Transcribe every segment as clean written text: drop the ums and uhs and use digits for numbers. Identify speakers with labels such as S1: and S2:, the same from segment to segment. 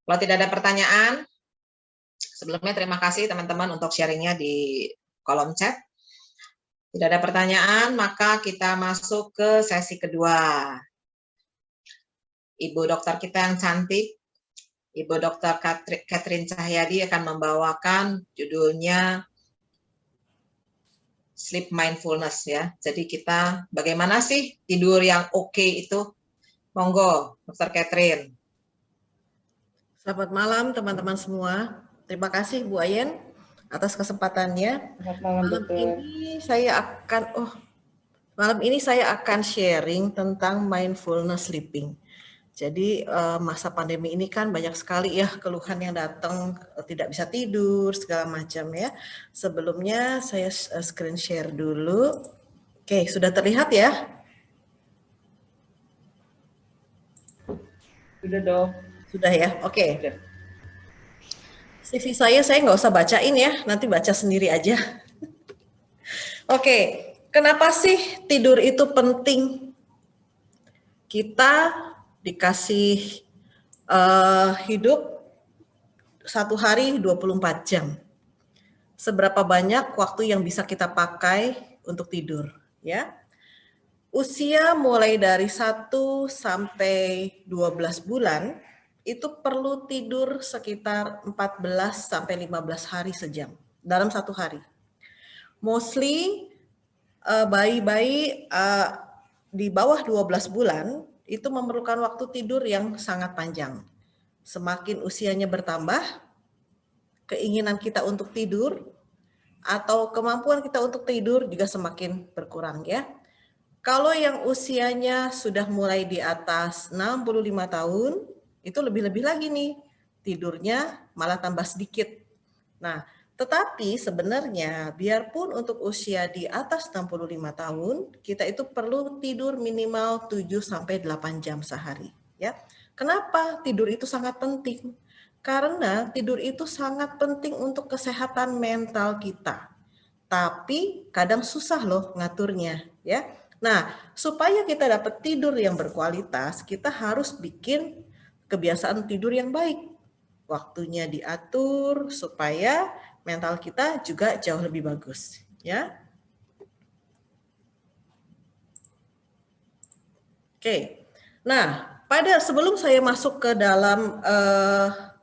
S1: Kalau tidak ada pertanyaan, sebelumnya terima kasih teman-teman untuk sharingnya di kolom chat. Tidak ada pertanyaan, maka kita masuk ke sesi kedua. Ibu dokter kita yang cantik, Ibu Dr. Catherine Cahyadi akan membawakan judulnya Sleep Mindfulness ya. Jadi kita bagaimana sih tidur yang oke itu? Monggo, Dr. Catherine.
S2: Selamat malam teman-teman semua. Terima kasih Bu Ayen atas kesempatannya. Malam ini saya akan sharing tentang mindfulness sleeping. Jadi masa pandemi ini kan banyak sekali ya keluhan yang datang, tidak bisa tidur segala macam ya. Sebelumnya saya screen share dulu. Oke, sudah terlihat ya?
S3: Sudah dong.
S2: Sudah ya, oke. CV saya nggak usah bacain ya, nanti baca sendiri aja. Oke, kenapa sih tidur itu penting? Kita dikasih hidup satu hari 24 jam. Seberapa banyak waktu yang bisa kita pakai untuk tidur, ya? Usia mulai dari 1 sampai 12 bulan itu perlu tidur sekitar 14 sampai 15 hari sejam dalam satu hari. Mostly bayi-bayi di bawah 12 bulan itu memerlukan waktu tidur yang sangat panjang. Semakin usianya bertambah, keinginan kita untuk tidur atau kemampuan kita untuk tidur juga semakin berkurang ya. Kalau yang usianya sudah mulai di atas 65 tahun, itu lebih-lebih lagi nih, tidurnya malah tambah sedikit. Nah, tetapi sebenarnya biarpun untuk usia di atas 65 tahun, kita itu perlu tidur minimal 7-8 jam sehari. Ya. Kenapa tidur itu sangat penting? Karena tidur itu sangat penting untuk kesehatan mental kita. Tapi kadang susah loh ngaturnya. Ya. Nah, supaya kita dapat tidur yang berkualitas, kita harus bikin kebiasaan tidur yang baik. Waktunya diatur supaya mental kita juga jauh lebih bagus, ya. Oke. Nah, sebelum saya masuk ke dalam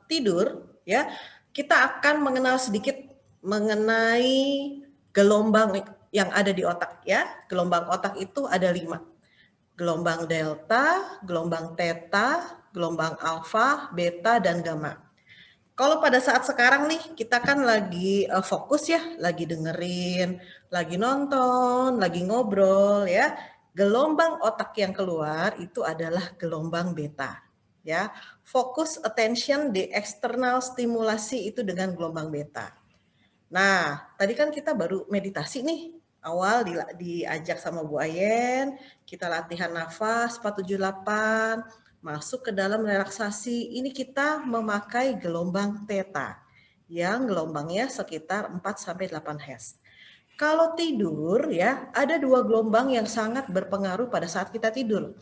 S2: tidur, ya, kita akan mengenal sedikit mengenai gelombang yang ada di otak, ya. Gelombang otak itu ada 5. Gelombang delta, gelombang theta, gelombang alfa, beta, dan gamma. Kalau pada saat sekarang nih, kita kan lagi fokus ya, lagi dengerin, lagi nonton, lagi ngobrol ya. Gelombang otak yang keluar itu adalah gelombang beta. Ya, fokus attention di eksternal stimulasi itu dengan gelombang beta. Nah, tadi kan kita baru meditasi nih. Awal diajak sama Bu Ayen, kita latihan nafas 478, masuk ke dalam relaksasi. Ini kita memakai gelombang theta yang gelombangnya sekitar 4-8 Hz. Kalau tidur ya, ada 2 gelombang yang sangat berpengaruh pada saat kita tidur.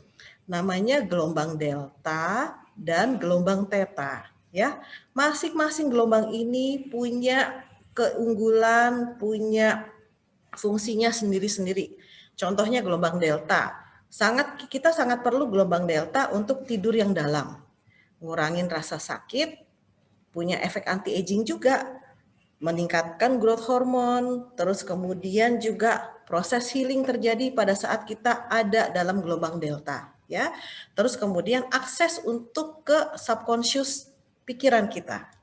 S2: Namanya gelombang delta dan gelombang theta ya. Masing-masing gelombang ini punya keunggulan, punya fungsinya sendiri-sendiri. Contohnya gelombang delta. Kita sangat perlu gelombang delta untuk tidur yang dalam. Ngurangin rasa sakit, punya efek anti-aging juga, meningkatkan growth hormone, terus kemudian juga proses healing terjadi pada saat kita ada dalam gelombang delta, ya. Terus kemudian akses untuk ke subconscious pikiran kita.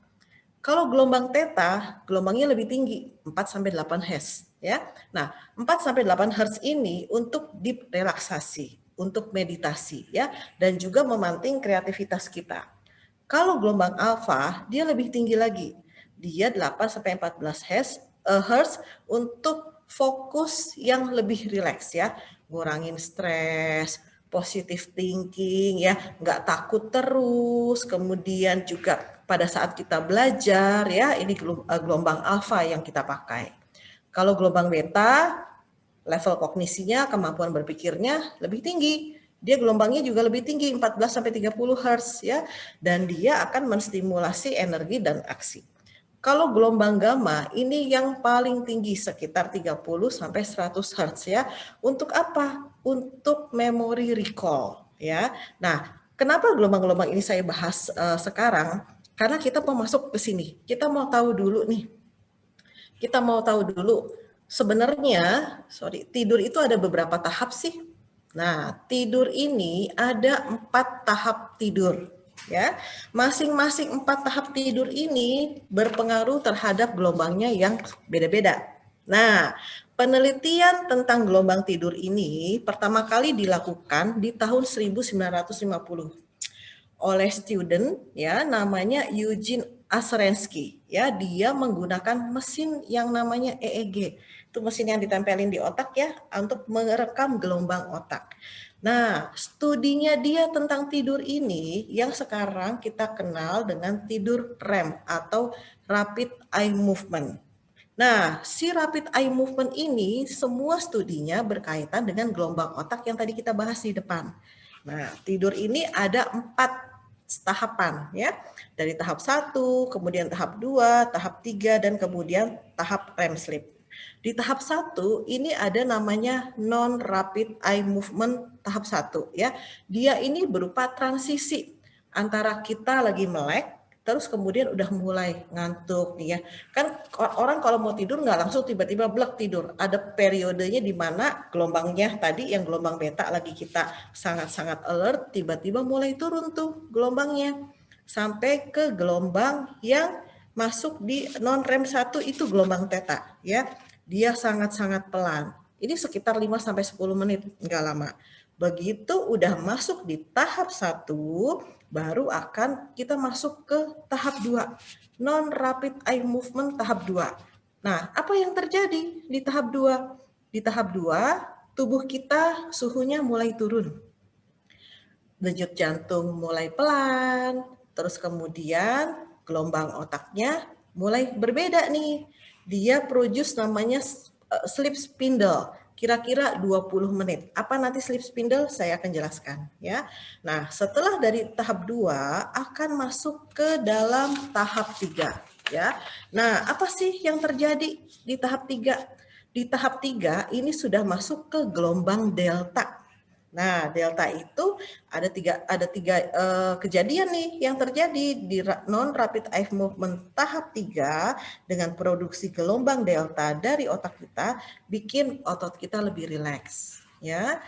S2: Kalau gelombang theta, gelombangnya lebih tinggi, 4-8 Hz. Ya. Nah, 4-8 Hz ini untuk deep relaksasi, untuk meditasi, ya, dan juga memanting kreativitas kita. Kalau gelombang alfa, dia lebih tinggi lagi. Dia 8-14 Hz untuk fokus yang lebih rileks, ya. Ngurangin stres, positive thinking, ya, nggak takut terus, kemudian juga pada saat kita belajar ya, ini gelombang alfa yang kita pakai. Kalau gelombang beta, level kognisinya, kemampuan berpikirnya lebih tinggi. dia gelombangnya juga lebih tinggi 14 sampai 30 Hz ya, dan dia akan menstimulasi energi dan aksi. Kalau gelombang gamma ini yang paling tinggi sekitar 30 sampai 100 Hz ya. Untuk apa? Untuk memory recall ya. Nah, kenapa gelombang-gelombang ini saya bahas sekarang? Karena kita mau masuk ke sini. Kita mau tahu dulu nih. Kita mau tahu dulu sebenarnya, tidur itu ada beberapa tahap sih. Nah, tidur ini ada 4 tahap tidur. Ya, masing-masing 4 tahap tidur ini berpengaruh terhadap gelombangnya yang beda-beda. Nah, penelitian tentang gelombang tidur ini pertama kali dilakukan di tahun 1950 oleh student ya namanya Eugene Asrensky ya, dia menggunakan mesin yang namanya EEG. Itu mesin yang ditempelin di otak ya untuk merekam gelombang otak. Nah, studinya dia tentang tidur ini yang sekarang kita kenal dengan tidur REM atau Rapid Eye Movement. Nah, si Rapid Eye Movement ini semua studinya berkaitan dengan gelombang otak yang tadi kita bahas di depan. Nah, tidur ini ada 4 tahapan ya. Dari tahap 1, kemudian tahap 2, tahap 3, dan kemudian tahap REM sleep. Di tahap 1 ini ada namanya non-rapid eye movement tahap 1 ya. Dia ini berupa transisi antara kita lagi melek terus kemudian udah mulai ngantuk nih ya. Kan orang kalau mau tidur nggak langsung tiba-tiba blek tidur. Ada periodenya di mana gelombangnya tadi yang gelombang beta lagi kita sangat-sangat alert, tiba-tiba mulai turun tuh gelombangnya sampai ke gelombang yang masuk di non REM 1 itu gelombang theta ya. Dia sangat-sangat pelan. Ini sekitar 5 sampai 10 menit, enggak lama. Begitu udah masuk di tahap 1, baru akan kita masuk ke tahap 2, non rapid eye movement tahap 2. Nah, apa yang terjadi di tahap 2? Di tahap 2, tubuh kita suhunya mulai turun. Denyut jantung mulai pelan, terus kemudian gelombang otaknya mulai berbeda nih. Dia produce namanya sleep spindle, kira-kira 20 menit. Apa nanti sleep spindle saya akan jelaskan ya. Nah, setelah dari tahap 2 akan masuk ke dalam tahap 3 ya. Nah, apa sih yang terjadi di tahap 3? Di tahap 3 ini sudah masuk ke gelombang delta. Nah, delta itu ada tiga kejadian nih yang terjadi di non rapid eye movement tahap 3 dengan produksi gelombang delta dari otak kita bikin otot kita lebih rileks ya.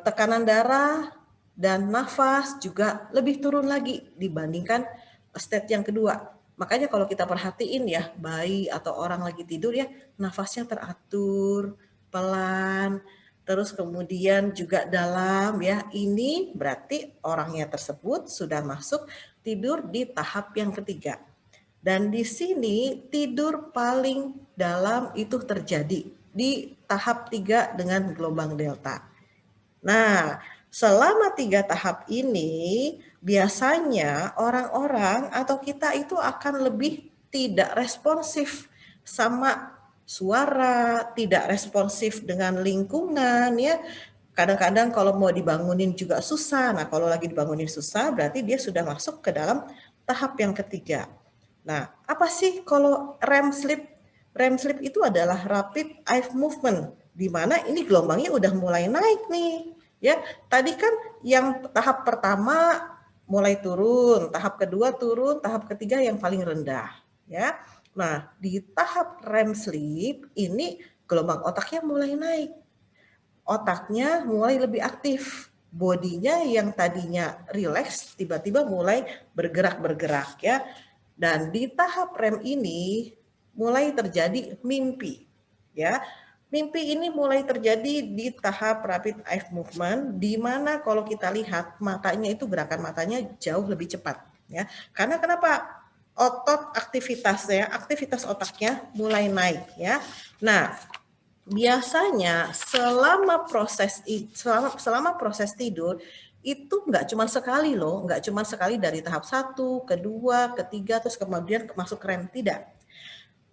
S2: Tekanan darah dan nafas juga lebih turun lagi dibandingkan state yang kedua. Makanya kalau kita perhatiin ya, bayi atau orang lagi tidur ya, nafasnya teratur, pelan, terus kemudian juga dalam ya. Ini berarti orangnya tersebut sudah masuk tidur di tahap yang ketiga. Dan di sini tidur paling dalam itu terjadi di tahap 3 dengan gelombang delta. Nah, selama 3 tahap ini biasanya orang-orang atau kita itu akan lebih tidak responsif sama suara, tidak responsif dengan lingkungan ya. Kadang-kadang kalau mau dibangunin juga susah. Nah, kalau lagi dibangunin susah berarti dia sudah masuk ke dalam tahap yang ketiga. Nah, apa sih kalau REM sleep? REM sleep itu adalah rapid eye movement, di mana ini gelombangnya udah mulai naik nih. Ya, tadi kan yang tahap pertama mulai turun, tahap kedua turun, tahap ketiga yang paling rendah, ya. Nah, di tahap REM sleep ini gelombang otaknya mulai naik. Otaknya mulai lebih aktif. Bodinya yang tadinya rileks tiba-tiba mulai bergerak-bergerak ya. Dan di tahap REM ini mulai terjadi mimpi ya. Mimpi ini mulai terjadi di tahap rapid eye movement, di mana kalau kita lihat matanya itu gerakan matanya jauh lebih cepat ya. Karena kenapa? Otot aktivitasnya, aktivitas otaknya mulai naik ya. Nah, biasanya selama proses tidur itu nggak cuma sekali loh, nggak cuma sekali dari tahap 1, kedua, ketiga, terus kemudian masuk REM, tidak.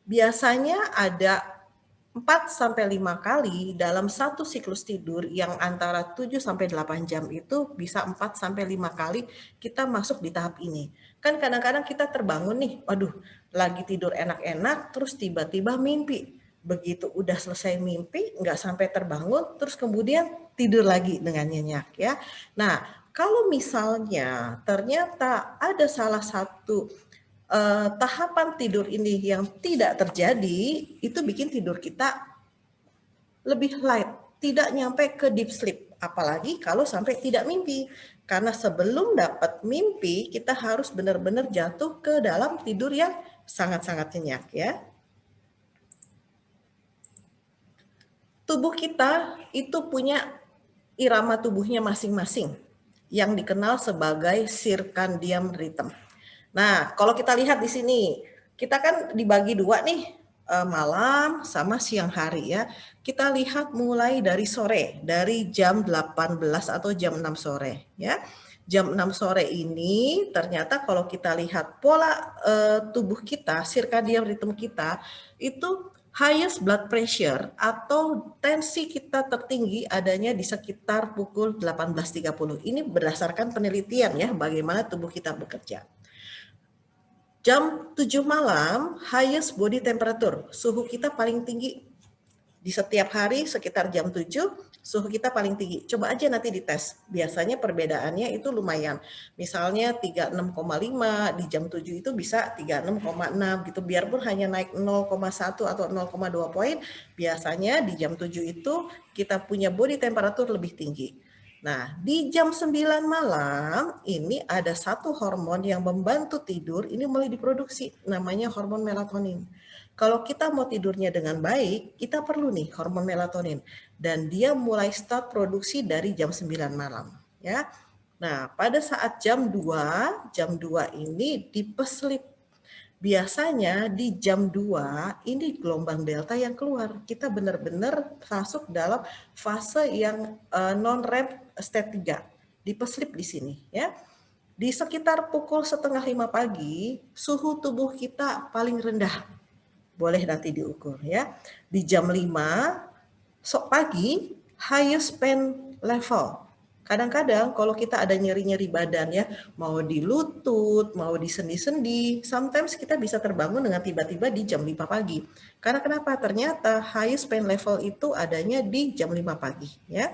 S2: Biasanya ada 4-5 kali dalam satu siklus tidur yang antara 7-8 jam itu bisa 4-5 kali kita masuk di tahap ini. Kan kadang-kadang kita terbangun nih, waduh lagi tidur enak-enak terus tiba-tiba mimpi. Begitu udah selesai mimpi, nggak sampai terbangun, terus kemudian tidur lagi dengan nyenyak ya. Nah, kalau misalnya ternyata ada salah satu tahapan tidur ini yang tidak terjadi, itu bikin tidur kita lebih light, tidak nyampe ke deep sleep. Apalagi kalau sampai tidak mimpi. Karena sebelum dapat mimpi, kita harus benar-benar jatuh ke dalam tidur yang sangat-sangat nyenyak ya. Tubuh kita itu punya irama tubuhnya masing-masing yang dikenal sebagai circadian rhythm. Nah, kalau kita lihat di sini, kita kan dibagi dua nih, malam sama siang hari ya. Kita lihat mulai dari sore, dari jam 18 atau jam 6 sore ya. Jam 6 sore ini ternyata kalau kita lihat pola tubuh kita, circadian rhythm kita itu highest blood pressure atau tensi kita tertinggi adanya di sekitar pukul 18.30. Ini berdasarkan penelitian ya, bagaimana tubuh kita bekerja. Jam 7 malam, highest body temperature, suhu kita paling tinggi di setiap hari sekitar jam 7, suhu kita paling tinggi. Coba aja nanti dites, biasanya perbedaannya itu lumayan. Misalnya 36,5, di jam 7 itu bisa 36,6 gitu. Biarpun hanya naik 0,1 atau 0,2 poin, biasanya di jam 7 itu kita punya body temperature lebih tinggi. Nah, di jam 9 malam ini ada satu hormon yang membantu tidur, ini mulai diproduksi, namanya hormon melatonin. Kalau kita mau tidurnya dengan baik, kita perlu nih hormon melatonin. Dan dia mulai start produksi dari jam 9 malam. Ya. Nah, pada saat jam 2 ini deep sleep. Biasanya di jam 2 ini gelombang delta yang keluar. Kita benar-benar masuk dalam fase yang non-REM state 3. Deep sleep di sini ya. Di sekitar pukul 4:30 pagi, suhu tubuh kita paling rendah. Boleh nanti diukur ya. Di jam 5 pagi, highest pain level. Kadang-kadang kalau kita ada nyeri-nyeri badan ya, mau di lutut, mau di sendi-sendi, sometimes kita bisa terbangun dengan tiba-tiba di jam 5 pagi. Karena kenapa? Ternyata highest pain level itu adanya di jam 5 pagi ya.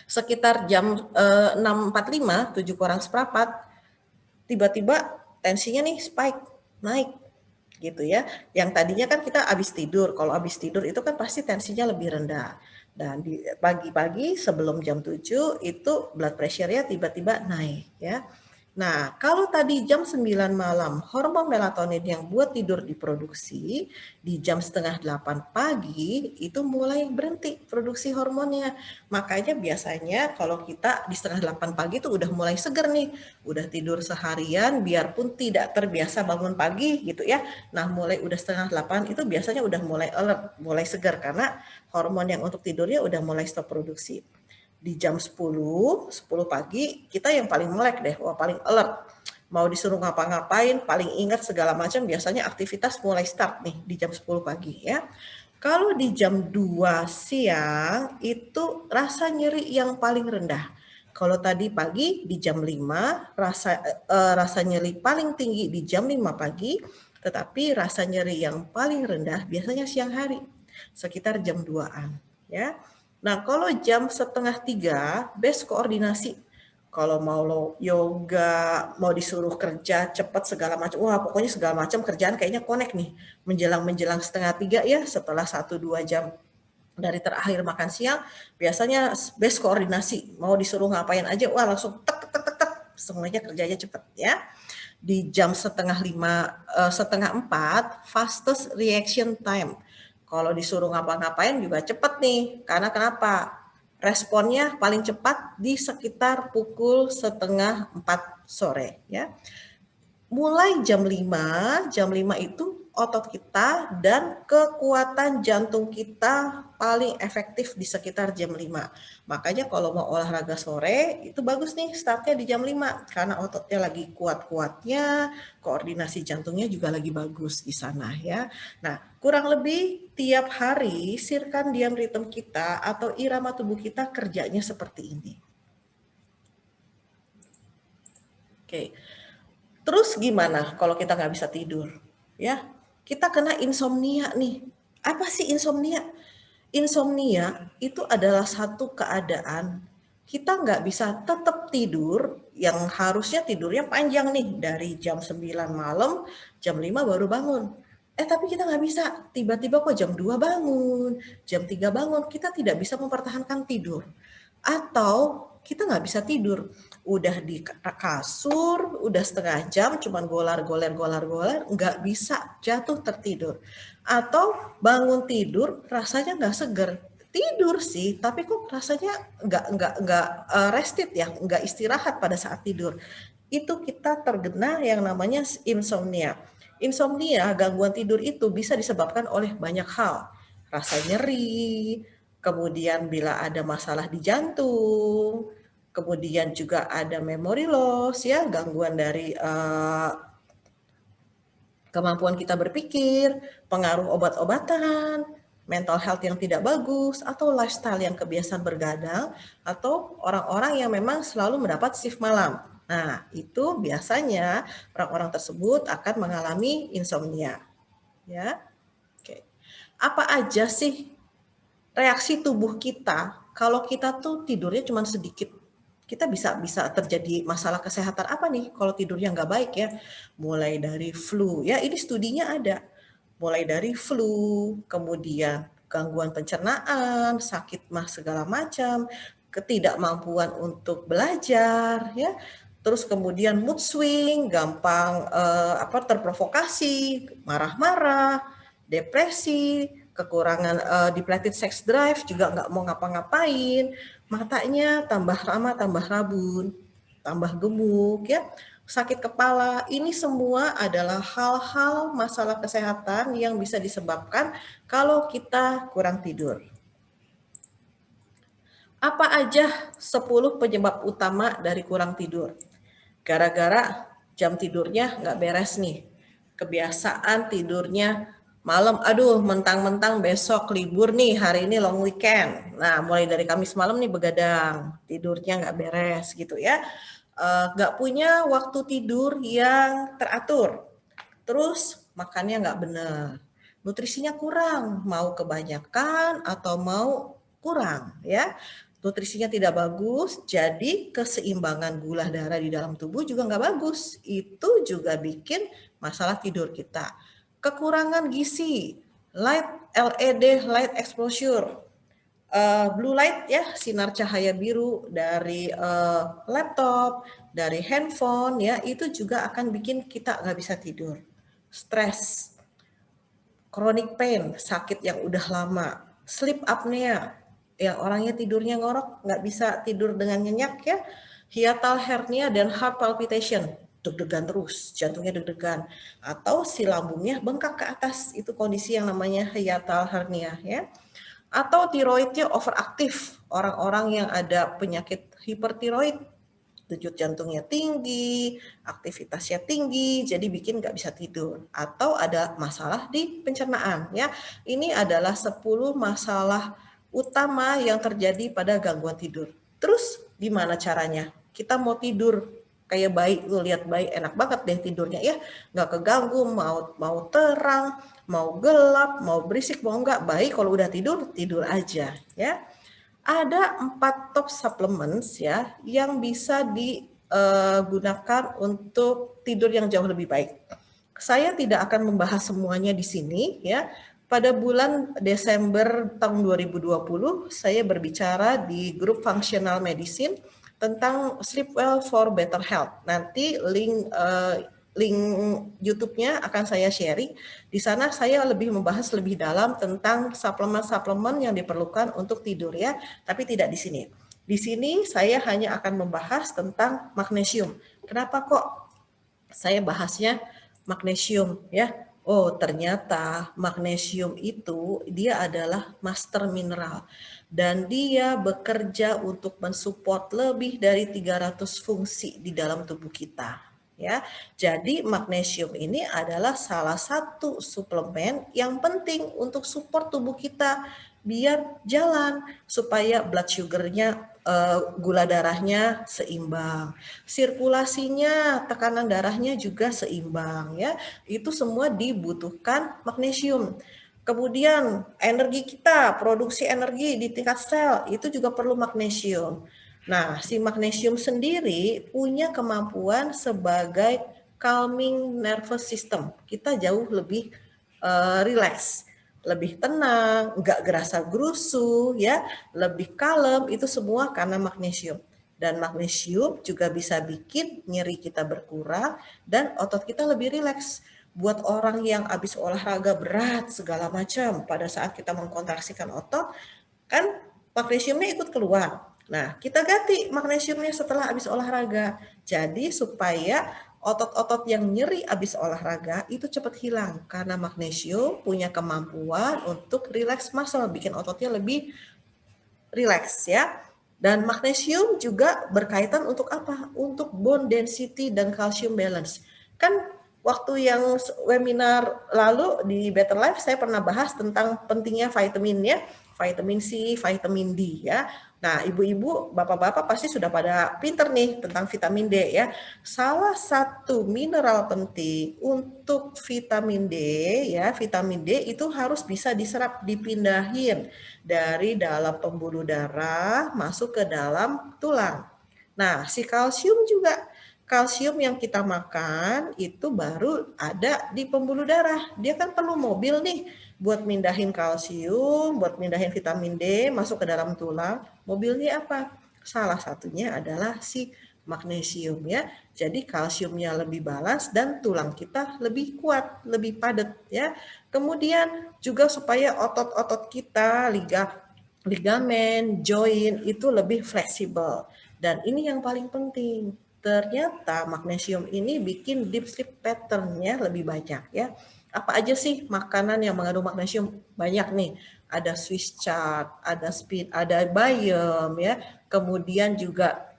S2: Sekitar jam 6.45, 7 kurang seperempat, tiba-tiba tensinya nih spike, naik gitu ya. Yang tadinya kan kita habis tidur, kalau habis tidur itu kan pasti tensinya lebih rendah. Dan di pagi-pagi sebelum jam 7 itu blood pressure-nya tiba-tiba naik ya. Nah, kalau tadi jam 9 malam hormon melatonin yang buat tidur diproduksi, di jam 7:30 pagi itu mulai berhenti produksi hormonnya. Makanya biasanya kalau kita di 7:30 pagi itu udah mulai seger nih, udah tidur seharian biarpun tidak terbiasa bangun pagi gitu ya. Nah, mulai udah 7:30 itu biasanya udah mulai alert, mulai segar karena hormon yang untuk tidurnya udah mulai stop produksi. Di jam 10 pagi kita yang paling melek deh, wah paling alert. Mau disuruh ngapa-ngapain, paling ingat segala macam, biasanya aktivitas mulai start nih di jam 10 pagi ya. Kalau di jam 2 siang itu rasa nyeri yang paling rendah. Kalau tadi pagi di jam 5 rasa nyeri paling tinggi di jam 5 pagi, tetapi rasa nyeri yang paling rendah biasanya siang hari, sekitar jam 2-an ya. Nah, kalau jam 2:30 best koordinasi. Kalau mau yoga, mau disuruh kerja cepat segala macam, wah pokoknya segala macam kerjaan kayaknya connect nih. Menjelang 2:30 ya, setelah 1-2 jam dari terakhir makan siang, biasanya best koordinasi. Mau disuruh ngapain aja, wah langsung tek tek tek tek, semuanya kerjanya cepat ya. Di jam 3:30, 3:30, fastest reaction time. Kalau disuruh ngapa-ngapain juga cepet nih, karena kenapa? Responnya paling cepat di sekitar pukul 3:30 sore ya. mulai jam 5 itu otot kita dan kekuatan jantung kita paling efektif di sekitar jam 5. Makanya kalau mau olahraga sore itu bagus nih startnya di jam 5 karena ototnya lagi kuat-kuatnya, koordinasi jantungnya juga lagi bagus di sana ya. Nah, kurang lebih tiap hari circadian rhythm kita atau irama tubuh kita kerjanya seperti ini. Oke. Terus gimana kalau kita nggak bisa tidur? Ya, kita kena insomnia nih. Apa sih insomnia? Insomnia itu adalah satu keadaan kita nggak bisa tetap tidur yang harusnya tidurnya panjang nih dari jam 9 malam, jam 5 baru bangun. Tapi kita nggak bisa, tiba-tiba kok jam 2 bangun, jam 3 bangun, kita tidak bisa mempertahankan tidur. Atau kita nggak bisa tidur, udah di kasur, udah setengah jam, cuman golar-goler, nggak bisa jatuh tertidur. Atau bangun tidur rasanya nggak seger, tidur sih, tapi kok rasanya nggak rested ya, nggak istirahat pada saat tidur. Itu kita terkena yang namanya insomnia. Insomnia, gangguan tidur itu bisa disebabkan oleh banyak hal. Rasa nyeri, kemudian bila ada masalah di jantung, kemudian juga ada memory loss ya, gangguan dari kemampuan kita berpikir, pengaruh obat-obatan, mental health yang tidak bagus, atau lifestyle yang kebiasaan bergadang, atau orang-orang yang memang selalu mendapat shift malam. Nah, itu biasanya orang-orang tersebut akan mengalami insomnia. Ya, oke. Apa aja sih reaksi tubuh kita kalau kita tuh tidurnya cuma sedikit? Kita bisa terjadi masalah kesehatan apa nih kalau tidurnya nggak baik ya? Mulai dari flu, ya ini studinya ada. Mulai dari flu, kemudian gangguan pencernaan, sakit mah segala macam, ketidakmampuan untuk belajar, ya. Terus kemudian mood swing, gampang terprovokasi, marah-marah, depresi, kekurangan depleted sex drive, juga nggak mau ngapa-ngapain, matanya tambah lama tambah rabun, tambah gemuk ya, sakit kepala. Ini semua adalah hal-hal masalah kesehatan yang bisa disebabkan kalau kita kurang tidur. Apa aja 10 penyebab utama dari kurang tidur? Gara-gara jam tidurnya nggak beres nih. Kebiasaan tidurnya malam, aduh mentang-mentang besok libur nih, hari ini long weekend. Nah, mulai dari Kamis malam nih begadang, tidurnya nggak beres gitu ya. Nggak punya waktu tidur yang teratur. Terus makannya nggak benar. Nutrisinya kurang, mau kebanyakan atau mau kurang ya. Nutrisinya tidak bagus, jadi keseimbangan gula darah di dalam tubuh juga nggak bagus. Itu juga bikin masalah tidur kita. Kekurangan gizi, light LED, light exposure, blue light ya, sinar cahaya biru dari laptop, dari handphone ya, itu juga akan bikin kita nggak bisa tidur. Stres, chronic pain, sakit yang udah lama, sleep apnea, yang orangnya tidurnya ngorok, nggak bisa tidur dengan nyenyak ya, hiatal hernia dan heart palpitation, deg-degan terus, jantungnya deg-degan, atau si lambungnya bengkak ke atas, itu kondisi yang namanya hiatal hernia ya. Atau tiroidnya overaktif, orang-orang yang ada penyakit hipertiroid, denyut jantungnya tinggi, aktivitasnya tinggi, jadi bikin nggak bisa tidur. Atau ada masalah di pencernaan ya. Ini adalah 10 masalah utama yang terjadi pada gangguan tidur. Terus gimana caranya? Kita mau tidur kayak bayi, lu lihat bayi enak banget deh tidurnya ya, nggak keganggu, mau terang, mau gelap, mau berisik, mau enggak, bayi kalau udah tidur aja ya. Ada 4 top supplements ya yang bisa digunakan untuk tidur yang jauh lebih baik. Saya tidak akan membahas semuanya di sini ya. Pada bulan Desember tahun 2020 saya berbicara di grup Functional Medicine tentang Sleep Well for Better Health. Nanti link YouTube-nya akan saya sharing. Di sana saya lebih membahas lebih dalam tentang suplemen-suplemen yang diperlukan untuk tidur ya, tapi tidak di sini. Di sini saya hanya akan membahas tentang magnesium. Kenapa kok saya bahasnya magnesium ya. Oh, ternyata magnesium itu dia adalah master mineral dan dia bekerja untuk mensupport lebih dari 300 fungsi di dalam tubuh kita ya. Jadi magnesium ini adalah salah satu suplemen yang penting untuk support tubuh kita biar jalan supaya blood sugar-nya gula darahnya seimbang, sirkulasinya, tekanan darahnya juga seimbang ya. Itu semua dibutuhkan magnesium. Kemudian energi kita, produksi energi di tingkat sel itu juga perlu magnesium. Nah, si magnesium sendiri punya kemampuan sebagai calming nervous system. Kita jauh lebih relax, lebih tenang, nggak gerasa gerusu ya, lebih kalem, itu semua karena magnesium. Dan magnesium juga bisa bikin nyeri kita berkurang dan otot kita lebih rileks. Buat orang yang habis olahraga berat segala macam, pada saat kita mengkontraksikan otot, kan magnesiumnya ikut keluar. Nah, kita ganti magnesiumnya setelah habis olahraga. Jadi supaya otot-otot yang nyeri habis olahraga itu cepat hilang karena magnesium punya kemampuan untuk relax muscle, bikin ototnya lebih relax ya. Dan magnesium juga berkaitan untuk apa? Untuk bone density dan calcium balance. Kan waktu yang webinar lalu di Better Life saya pernah bahas tentang pentingnya vitamin ya, vitamin C, vitamin D ya. Nah, ibu-ibu, bapak-bapak pasti sudah pada pinter nih tentang vitamin D ya. Salah satu mineral penting untuk vitamin D ya, vitamin D itu harus bisa diserap, dipindahin dari dalam pembuluh darah masuk ke dalam tulang. Nah, si kalsium juga, kalsium yang kita makan itu baru ada di pembuluh darah. Dia kan perlu mobil nih buat mindahin kalsium, buat mindahin vitamin D masuk ke dalam tulang. Mobilnya apa? Salah satunya adalah si magnesium ya. Jadi kalsiumnya lebih balance dan tulang kita lebih kuat, lebih padat ya. Kemudian juga supaya otot-otot kita, ligamen, joint itu lebih fleksibel. Dan ini yang paling penting. Ternyata magnesium ini bikin deep sleep pattern-nya lebih banyak ya. Apa aja sih makanan yang mengandung magnesium? Banyak nih. Ada Swiss chard, ada spin, ada bayam ya. Kemudian juga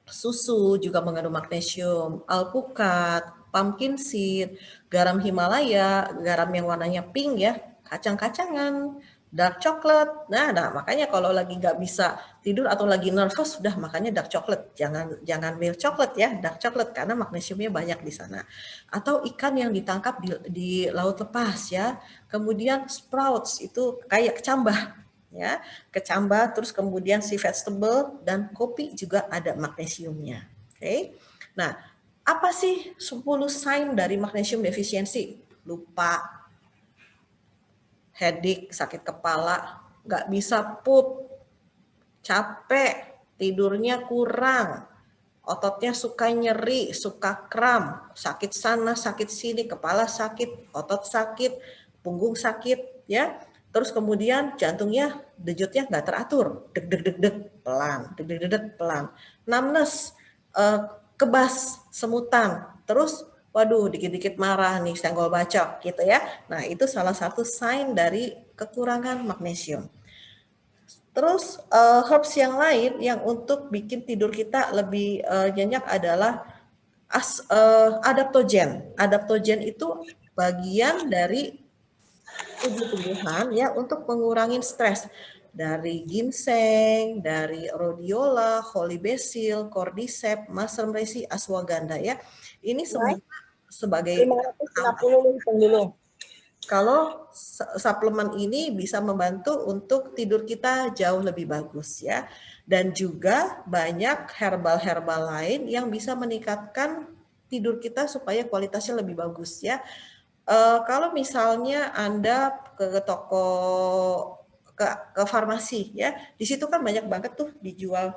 S2: susu juga mengandung magnesium, alpukat, pumpkin seed, garam Himalaya, garam yang warnanya pink ya, kacang-kacangan, dark chocolate. Nah, makanya kalau lagi nggak bisa tidur atau lagi nervous, sudah makanya dark chocolate. Jangan milk chocolate ya, dark chocolate karena magnesiumnya banyak di sana. Atau ikan yang ditangkap di laut lepas ya. Kemudian sprouts itu kayak kecambah ya, kecambah, terus kemudian si vegetable dan kopi juga ada magnesiumnya. Oke. Nah, apa sih 10 sign dari magnesium defisiensi? Lupa, headache, sakit kepala, nggak bisa pup, capek, tidurnya kurang, ototnya suka nyeri, suka kram, sakit sana, sakit sini, kepala sakit, otot sakit, punggung sakit, ya. Terus kemudian jantungnya, dejutnya nggak teratur, deg deg deg deg pelan, deg deg deg deg pelan. Numbness, kebas, semutan, terus waduh dikit-dikit marah nih, senggol bacok gitu ya. Nah, itu salah satu sign dari kekurangan magnesium. Terus herbs yang lain yang untuk bikin tidur kita lebih nyenyak adalah adaptogen. Adaptogen itu bagian dari tubuh-tubuhan ya untuk mengurangi stres. Dari ginseng, dari rhodiola, holy basil, cordyceps, mushroom resi, ashwagandha ya. Ini semua sebagai
S3: 550 hitung dulu.
S2: kalau suplemen ini bisa membantu untuk tidur kita jauh lebih bagus ya. Dan juga banyak herbal-herbal lain yang bisa meningkatkan tidur kita supaya kualitasnya lebih bagus ya. Kalau misalnya Anda ke toko, ke farmasi ya, di situ kan banyak banget tuh dijual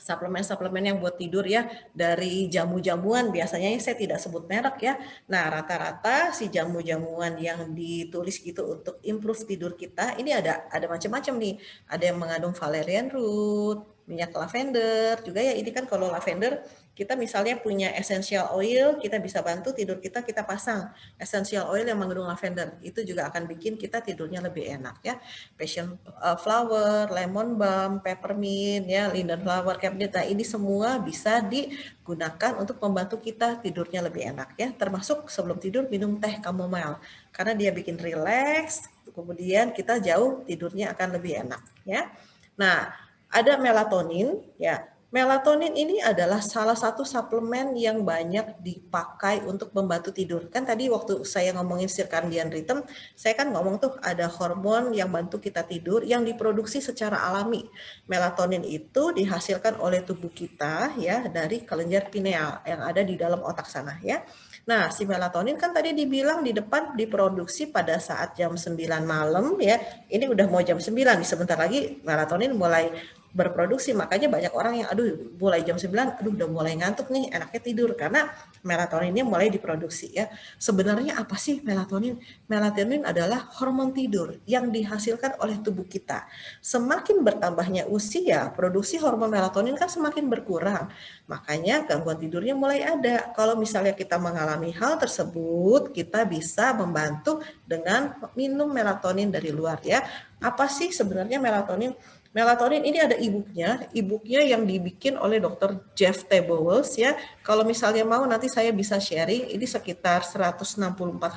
S2: suplemen-suplemen yang buat tidur ya, dari jamu-jamuan, biasanya saya tidak sebut merek ya. Nah, rata-rata si jamu-jamuan yang ditulis gitu untuk improve tidur kita, ini ada macam-macam nih. Ada yang mengandung valerian root, minyak lavender, juga ya ini kan kalau lavender Kita misalnya punya essential oil, kita bisa bantu tidur kita pasang essential oil yang mengandung lavender. Itu juga akan bikin kita tidurnya lebih enak ya. Passion flower, lemon balm, peppermint, ya, linden flower, cabinet. Nah, ini semua bisa digunakan untuk membantu kita tidurnya lebih enak ya. Termasuk sebelum tidur minum teh chamomile karena dia bikin rileks, kemudian kita jauh tidurnya akan lebih enak ya. Nah, ada melatonin ya. Melatonin ini adalah salah satu suplemen yang banyak dipakai untuk membantu tidur. Kan tadi waktu saya ngomongin circadian rhythm, saya kan ngomong tuh ada hormon yang bantu kita tidur yang diproduksi secara alami. Melatonin itu dihasilkan oleh tubuh kita ya dari kelenjar pineal yang ada di dalam otak sana ya. Nah, si melatonin kan tadi dibilang di depan diproduksi pada saat jam 9 malam ya. Ini udah mau jam 9 nih, sebentar lagi melatonin mulai berproduksi, makanya banyak orang yang mulai jam 9 udah mulai ngantuk nih, enaknya tidur karena melatoninnya mulai diproduksi ya. Sebenarnya apa sih melatonin? Melatonin adalah hormon tidur yang dihasilkan oleh tubuh kita. Semakin bertambahnya usia, produksi hormon melatonin kan semakin berkurang. Makanya gangguan tidurnya mulai ada. Kalau misalnya kita mengalami hal tersebut, kita bisa membantu dengan minum melatonin dari luar ya. Apa sih sebenarnya melatonin? Melatonin ini ada e-booknya yang dibikin oleh Dr. Jeff T. Bowles ya. Kalau misalnya mau nanti saya bisa sharing, ini sekitar 164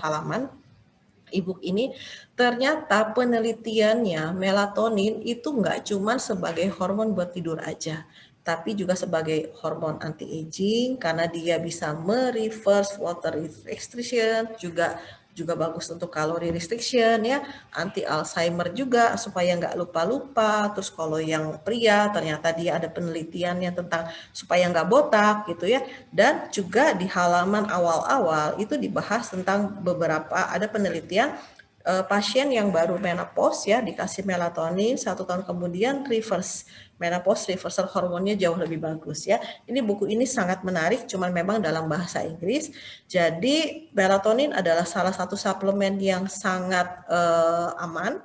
S2: halaman. E-book ini ternyata penelitiannya melatonin itu nggak cuma sebagai hormon buat tidur aja, tapi juga sebagai hormon anti-aging karena dia bisa mereverse water restriction, juga bagus untuk kalori restriction ya, anti Alzheimer juga supaya nggak lupa-lupa. Terus kalau yang pria ternyata dia ada penelitiannya tentang supaya nggak botak gitu ya. Dan juga di halaman awal-awal itu dibahas tentang beberapa ada penelitian pasien yang baru menopause ya dikasih melatonin 1 tahun kemudian reverse menopause, reversal hormonnya jauh lebih bagus ya. Ini buku ini sangat menarik, cuman memang dalam bahasa Inggris. Jadi melatonin adalah salah satu suplemen yang sangat aman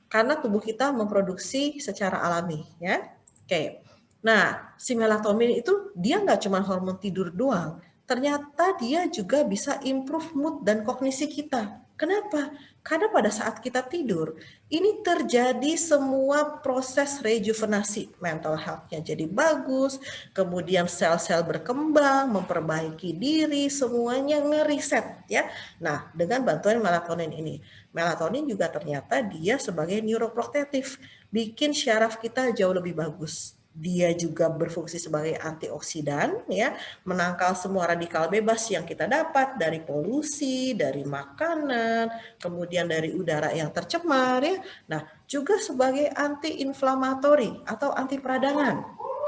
S2: karena tubuh kita memproduksi secara alami ya. Oke. Nah, si melatonin itu dia nggak cuma hormon tidur doang. Ternyata dia juga bisa improve mood dan kognisi kita. Kenapa? Karena pada saat kita tidur, ini terjadi semua proses rejuvenasi, mental health-nya jadi bagus, kemudian sel-sel berkembang, memperbaiki diri, semuanya ngeriset ya. Nah, dengan bantuan melatonin ini. Melatonin juga ternyata dia sebagai neuroprotektif, bikin syaraf kita jauh lebih bagus. Dia juga berfungsi sebagai antioksidan ya, menangkal semua radikal bebas yang kita dapat dari polusi, dari makanan, kemudian dari udara yang tercemar ya. Nah, juga sebagai anti-inflamatori atau anti peradangan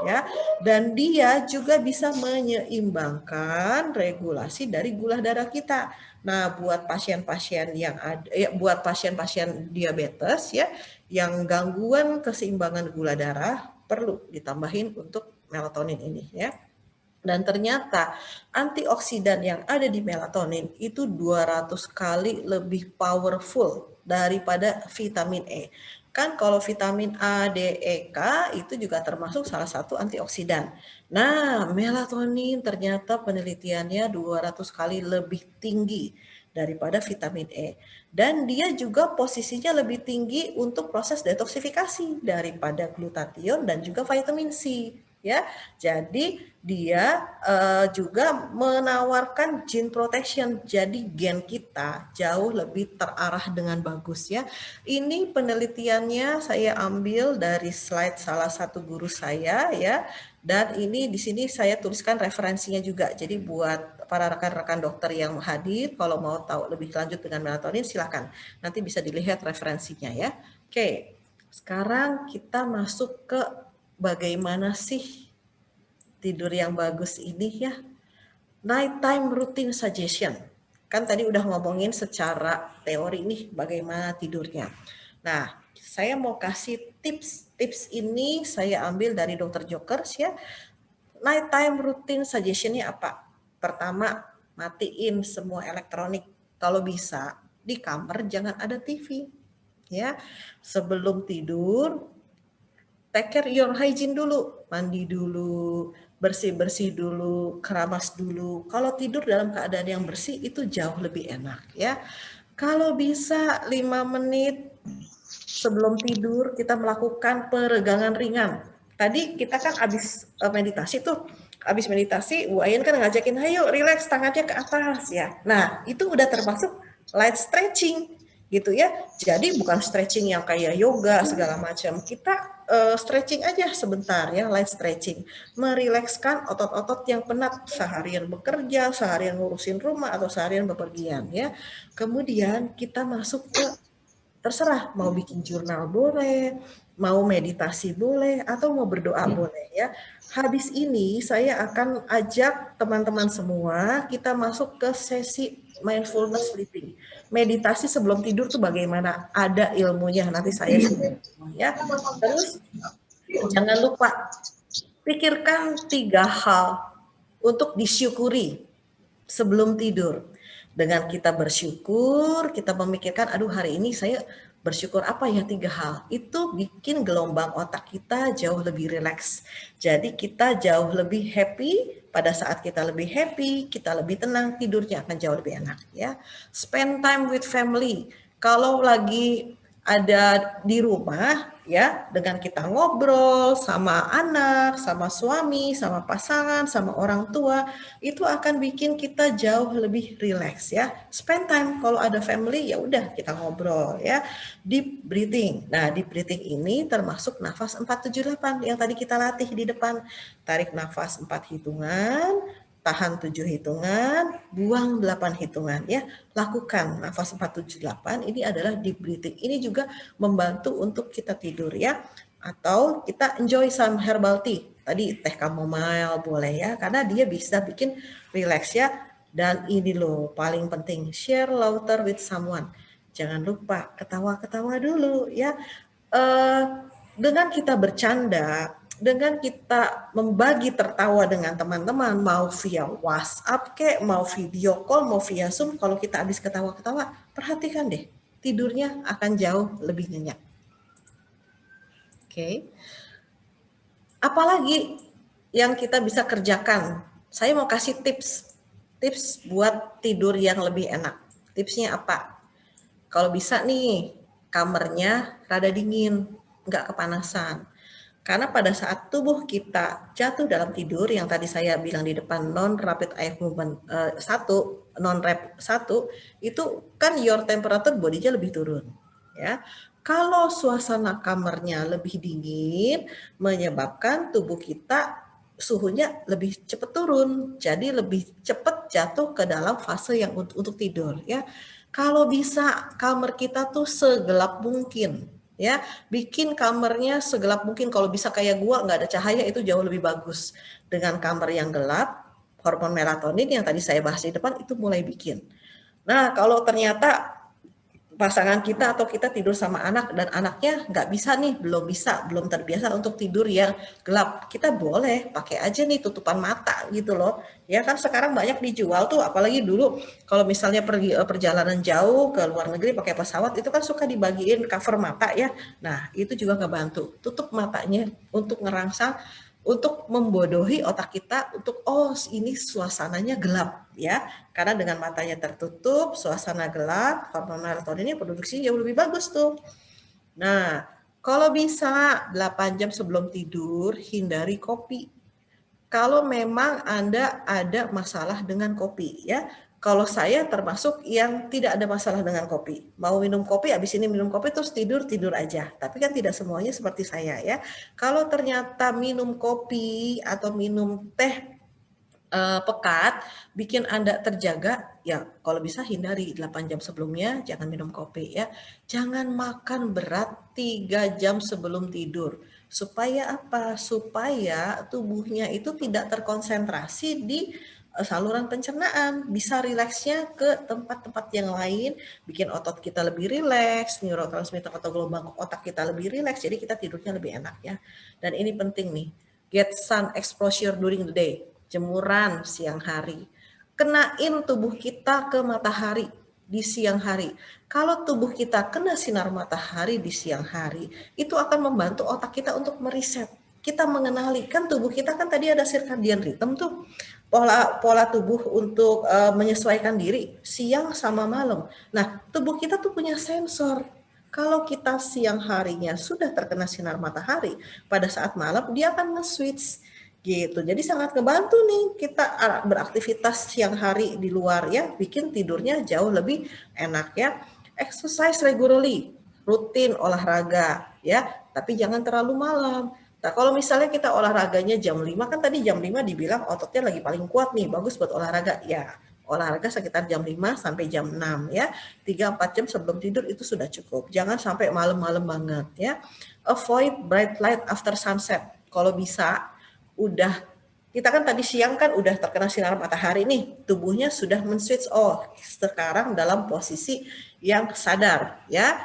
S2: ya. Dan dia juga bisa menyeimbangkan regulasi dari gula darah kita. Nah, buat pasien-pasien yang ada buat pasien-pasien diabetes ya yang gangguan keseimbangan gula darah perlu ditambahin untuk melatonin ini ya. Dan ternyata antioksidan yang ada di melatonin itu 200 kali lebih powerful daripada vitamin E. Kan kalau vitamin A, D, E, K itu juga termasuk salah satu antioksidan. Nah, melatonin ternyata penelitiannya 200 kali lebih tinggi daripada vitamin E. Dan dia juga posisinya lebih tinggi untuk proses detoksifikasi daripada glutathione dan juga vitamin C. Ya, jadi dia juga menawarkan gene protection. Jadi gen kita jauh lebih terarah dengan bagus ya. Ini penelitiannya saya ambil dari slide salah satu guru saya ya. Dan ini di sini saya tuliskan referensinya juga. Jadi buat para rekan-rekan dokter yang hadir, kalau mau tahu lebih lanjut dengan melatonin silakan. Nanti bisa dilihat referensinya ya. Oke, sekarang kita masuk ke bagaimana sih tidur yang bagus ini ya. Nighttime routine suggestion. Kan tadi udah ngomongin secara teori nih bagaimana tidurnya. Nah, saya mau kasih tips. Tips ini saya ambil dari Dr. Jokers ya. Nighttime routine suggestion-nya apa? Pertama, matiin semua elektronik. Kalau bisa, di kamar jangan ada TV. Ya, sebelum tidur take care your hygiene dulu, mandi dulu, bersih-bersih dulu, keramas dulu. Kalau tidur dalam keadaan yang bersih itu jauh lebih enak ya. Kalau bisa 5 menit sebelum tidur kita melakukan peregangan ringan. Tadi kita kan habis meditasi tuh, habis meditasi Bu Ayen kan ngajakin, ayo relax tangannya ke atas ya. Nah itu udah termasuk light stretching gitu ya. Jadi bukan stretching yang kayak yoga segala macam. Kita stretching aja sebentar ya, light stretching. Merilekskan otot-otot yang penat seharian bekerja, seharian ngurusin rumah atau seharian bepergian ya. Kemudian kita masuk ke terserah mau bikin jurnal boleh, mau meditasi boleh, atau mau berdoa boleh ya. Habis ini saya akan ajak teman-teman semua kita masuk ke sesi mindfulness sleeping. Meditasi sebelum tidur tuh bagaimana? Ada ilmunya, nanti saya share ya. Terus jangan lupa pikirkan 3 hal untuk disyukuri sebelum tidur. Dengan kita bersyukur, kita memikirkan, aduh hari ini saya bersyukur apa ya 3 hal. Itu bikin gelombang otak kita jauh lebih rileks. Jadi kita jauh lebih happy, pada saat kita lebih happy, kita lebih tenang, tidurnya akan jauh lebih enak ya. Spend time with family. Kalau lagi ada di rumah ya, dengan kita ngobrol sama anak, sama suami, sama pasangan, sama orang tua, itu akan bikin kita jauh lebih rileks ya. Spend time kalau ada family ya udah kita ngobrol ya. Deep breathing. Nah, deep breathing ini termasuk nafas 478 yang tadi kita latih di depan. Tarik nafas 4 hitungan, tahan 7 hitungan, buang 8 hitungan ya. Lakukan nafas 478 ini adalah deep breathing. Ini juga membantu untuk kita tidur ya. Atau kita enjoy some herbal tea. Tadi teh chamomile boleh ya, karena dia bisa bikin relax ya. Dan ini loh paling penting, share laughter with someone. Jangan lupa ketawa-ketawa dulu ya. Dengan kita bercanda, dengan kita membagi tertawa dengan teman-teman, mau via WhatsApp kek, mau video call, mau via Zoom, kalau kita habis ketawa-ketawa, perhatikan deh, tidurnya akan jauh lebih nyenyak. Oke. Apalagi yang kita bisa kerjakan? Saya mau kasih tips buat tidur yang lebih enak. Tipsnya apa? Kalau bisa nih, kamarnya rada dingin, nggak kepanasan. Karena pada saat tubuh kita jatuh dalam tidur, yang tadi saya bilang di depan non-rapid eye movement 1, non-rep 1, itu kan your temperature body-nya lebih turun. Ya. Kalau suasana kamarnya lebih dingin, menyebabkan tubuh kita suhunya lebih cepat turun, jadi lebih cepat jatuh ke dalam fase yang untuk tidur. Ya. Kalau bisa kamar kita tuh segelap mungkin, ya bikin kamarnya segelap mungkin. Kalau bisa kayak gua nggak ada cahaya itu jauh lebih bagus. Dengan kamar yang gelap, hormon melatonin yang tadi saya bahas di depan itu mulai bikin. Nah kalau ternyata pasangan kita atau kita tidur sama anak dan anaknya nggak bisa nih, belum terbiasa untuk tidur yang gelap, kita boleh pakai aja nih tutupan mata gitu loh. Ya kan sekarang banyak dijual tuh, apalagi dulu kalau misalnya pergi perjalanan jauh ke luar negeri pakai pesawat itu kan suka dibagiin cover mata ya. Nah itu juga ngebantu, tutup matanya untuk ngerangsang, untuk membodohi otak kita untuk oh ini suasananya gelap ya, karena dengan matanya tertutup suasana gelap, hormon melatonin ini produksinya jauh lebih bagus tuh. Nah kalau bisa 8 jam sebelum tidur hindari kopi kalau memang Anda ada masalah dengan kopi ya. Kalau saya termasuk yang tidak ada masalah dengan kopi. Mau minum kopi, habis ini minum kopi terus tidur aja. Tapi kan tidak semuanya seperti saya ya. Kalau ternyata minum kopi atau minum teh pekat bikin Anda terjaga, ya kalau bisa hindari 8 jam sebelumnya, jangan minum kopi ya. Jangan makan berat 3 jam sebelum tidur. Supaya apa? Supaya tubuhnya itu tidak terkonsentrasi di saluran pencernaan, bisa rileksnya ke tempat-tempat yang lain, bikin otot kita lebih rileks, neurotransmitter atau gelombang otak kita lebih rileks, jadi kita tidurnya lebih enak ya. Dan ini penting nih, get sun exposure during the day, jemuran siang hari, kenain tubuh kita ke matahari di siang hari. Kalau tubuh kita kena sinar matahari di siang hari, itu akan membantu otak kita untuk meriset. kita mengenali, kan tubuh kita kan tadi ada circadian rhythm tuh, pola tubuh untuk menyesuaikan diri siang sama malam. Nah, tubuh kita tuh punya sensor. Kalau kita siang harinya sudah terkena sinar matahari, pada saat malam dia akan nge-switch gitu. Jadi sangat ngebantu nih kita beraktivitas siang hari di luar ya, bikin tidurnya jauh lebih enak ya. Exercise regularly, rutin olahraga ya, tapi jangan terlalu malam. Nah, kalau misalnya kita olahraganya jam 5, kan tadi jam 5 dibilang ototnya lagi paling kuat nih, bagus buat olahraga. Ya, olahraga sekitar jam 5 sampai jam 6 ya. 3-4 jam sebelum tidur itu sudah cukup. Jangan sampai malam-malam banget ya. Avoid bright light after sunset. Kalau bisa, udah kita kan tadi siang kan udah terkena sinar matahari nih, tubuhnya sudah men-switch off. Sekarang dalam posisi yang sadar ya,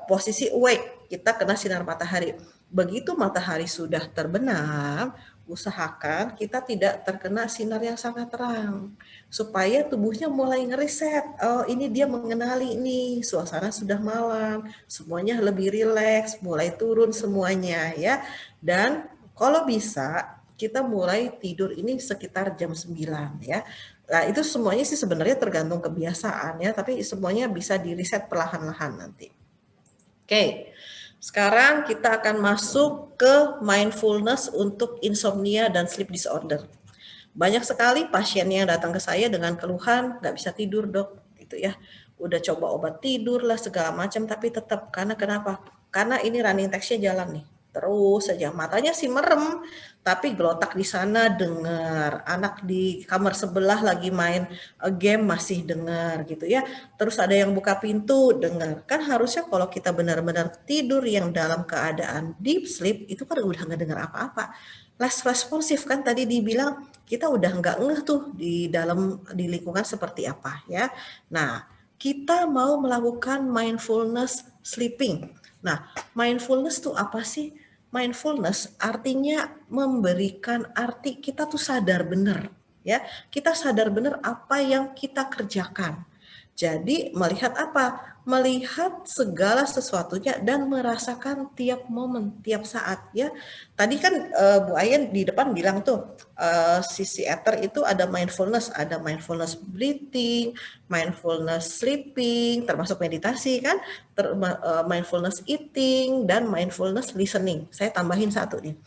S2: posisi awake, kita kena sinar matahari. Begitu matahari sudah terbenam, usahakan kita tidak terkena sinar yang sangat terang supaya tubuhnya mulai ngeriset. Oh, ini dia mengenali nih, suasana sudah malam, semuanya lebih rileks, mulai turun semuanya ya. Dan kalau bisa kita mulai tidur ini sekitar jam 9 ya. Nah, itu semuanya sih sebenarnya tergantung kebiasaan ya, tapi semuanya bisa di-reset perlahan-lahan nanti. Oke, sekarang kita akan masuk ke mindfulness untuk insomnia dan sleep disorder. Banyak sekali pasien yang datang ke saya dengan keluhan, nggak bisa tidur dok, gitu ya. Udah coba obat tidur lah segala macam, tapi tetap, karena kenapa? Karena ini running text-nya jalan nih, terus saja matanya sih merem, tapi gelotak di sana dengar, anak di kamar sebelah lagi main game masih dengar gitu ya. Terus ada yang buka pintu dengar. Kan harusnya kalau kita benar-benar tidur yang dalam keadaan deep sleep itu kan udah nggak dengar apa-apa. Less responsif kan tadi dibilang kita udah nggak ngeh tuh di lingkungan seperti apa ya. Nah, kita mau melakukan mindfulness sleeping. Nah, mindfulness tuh apa sih? Mindfulness artinya memberikan arti kita tuh sadar benar ya. Kita sadar benar apa yang kita kerjakan. Jadi melihat apa? Melihat segala sesuatunya dan merasakan tiap momen, tiap saat ya. Tadi kan Bu Ayen di depan bilang tuh sisi ether itu ada mindfulness breathing, mindfulness sleeping, termasuk meditasi kan, mindfulness eating dan mindfulness listening. Saya tambahin satu nih,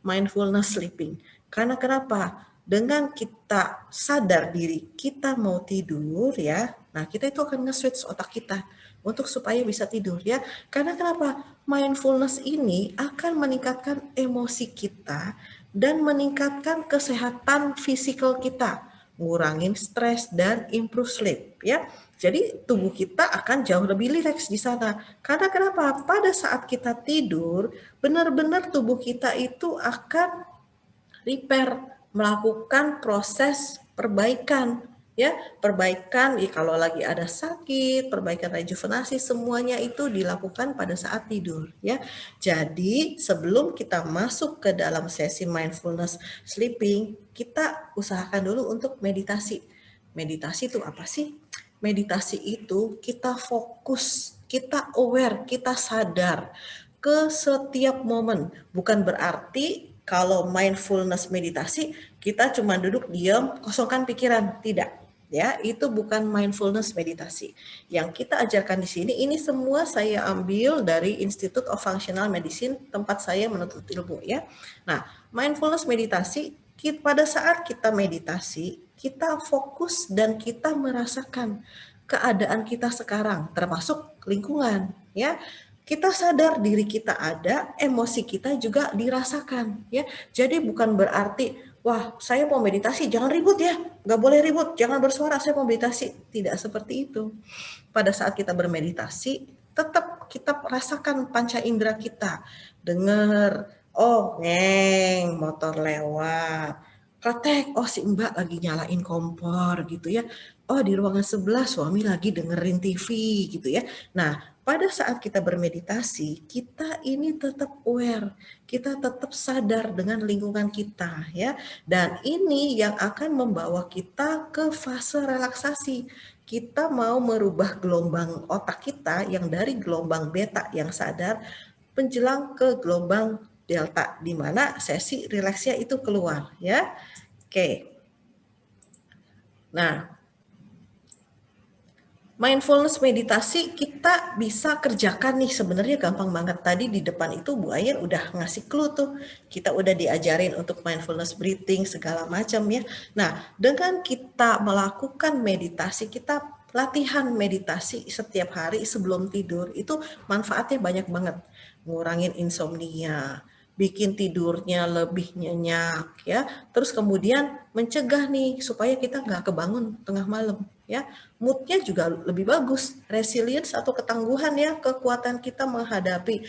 S2: mindfulness sleeping. Karena kenapa? Dengan kita sadar diri kita mau tidur ya, nah kita itu akan nge-switch otak kita untuk supaya bisa tidur ya. Karena kenapa? Mindfulness ini akan meningkatkan emosi kita dan meningkatkan kesehatan fisikal kita, ngurangin stres dan improve sleep ya. Jadi tubuh kita akan jauh lebih rileks di sana. Karena kenapa? Pada saat kita tidur, benar-benar tubuh kita itu akan repair, melakukan proses perbaikan ya, perbaikan kalau lagi ada sakit, perbaikan rejuvenasi, semuanya itu dilakukan pada saat tidur ya. Jadi sebelum kita masuk ke dalam sesi mindfulness sleeping, kita usahakan dulu untuk meditasi. Meditasi itu apa sih? Meditasi itu kita fokus, kita aware, kita sadar ke setiap momen. Bukan berarti kalau mindfulness meditasi kita cuma duduk diam, kosongkan pikiran, tidak. Ya, itu bukan mindfulness meditasi. Yang kita ajarkan di sini ini semua saya ambil dari Institute of Functional Medicine, tempat saya menuntut ilmu ya. Nah, mindfulness meditasi pada saat kita meditasi, kita fokus dan kita merasakan keadaan kita sekarang, termasuk lingkungan ya. Kita sadar diri kita ada, emosi kita juga dirasakan ya. Jadi bukan berarti wah saya mau meditasi jangan ribut ya, nggak boleh ribut, jangan bersuara saya mau meditasi. Tidak seperti itu. Pada saat kita bermeditasi tetap kita rasakan panca indera kita, dengar oh ngeng motor lewat, kletek oh si mbak lagi nyalain kompor gitu ya, oh di ruangan sebelah suami lagi dengerin TV gitu ya. Nah pada saat kita bermeditasi, kita ini tetap aware, kita tetap sadar dengan lingkungan kita ya. Dan ini yang akan membawa kita ke fase relaksasi. Kita mau merubah gelombang otak kita yang dari gelombang beta yang sadar menjelang ke gelombang delta, di mana sesi rileksnya itu keluar ya. Oke. Nah, mindfulness meditasi kita bisa kerjakan nih, sebenarnya gampang banget. Tadi di depan itu Bu Ayen udah ngasih clue tuh. Kita udah diajarin untuk mindfulness breathing segala macam ya. Nah, dengan kita melakukan meditasi, kita latihan meditasi setiap hari sebelum tidur, itu manfaatnya banyak banget. Ngurangin insomnia, bikin tidurnya lebih nyenyak ya. Terus kemudian mencegah nih supaya kita nggak kebangun tengah malam ya. Moodnya juga lebih bagus, resilience atau ketangguhan ya, kekuatan kita menghadapi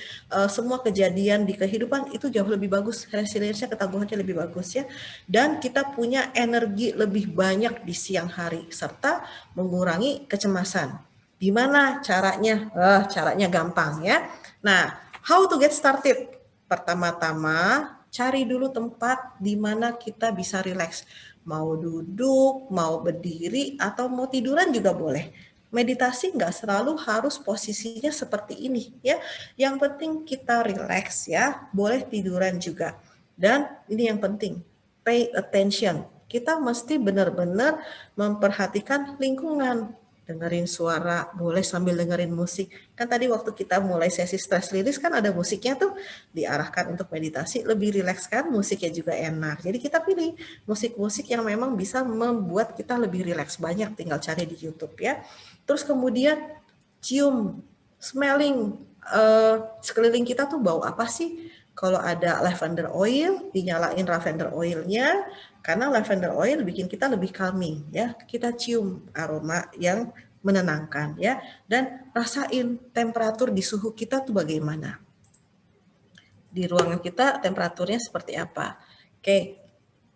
S2: semua kejadian di kehidupan itu jauh lebih bagus, resilience-nya, ketangguhannya lebih bagus ya. Dan kita punya energi lebih banyak di siang hari serta mengurangi kecemasan. Gimana caranya? Caranya gampang ya. Nah, how to get started? Pertama-tama cari dulu tempat di mana kita bisa rileks. Mau duduk, mau berdiri, atau mau tiduran juga boleh. Meditasi nggak selalu harus posisinya seperti ini ya. Yang penting kita rileks ya, boleh tiduran juga. Dan ini yang penting, pay attention. Kita mesti benar-benar memperhatikan lingkungan. Dengerin suara, boleh sambil dengerin musik. Kan tadi waktu kita mulai sesi stress release kan ada musiknya tuh, diarahkan untuk meditasi, lebih rileks kan, musiknya juga enak. Jadi kita pilih musik-musik yang memang bisa membuat kita lebih rileks. Banyak, tinggal cari di YouTube ya. Terus kemudian cium, smelling, sekeliling kita tuh bau apa sih? Kalau ada lavender oil, dinyalain lavender oilnya, karena lavender oil bikin kita lebih calming ya. Kita cium aroma yang menenangkan ya, dan rasain temperatur di suhu kita tuh bagaimana. Di ruangan kita temperaturnya seperti apa. Oke,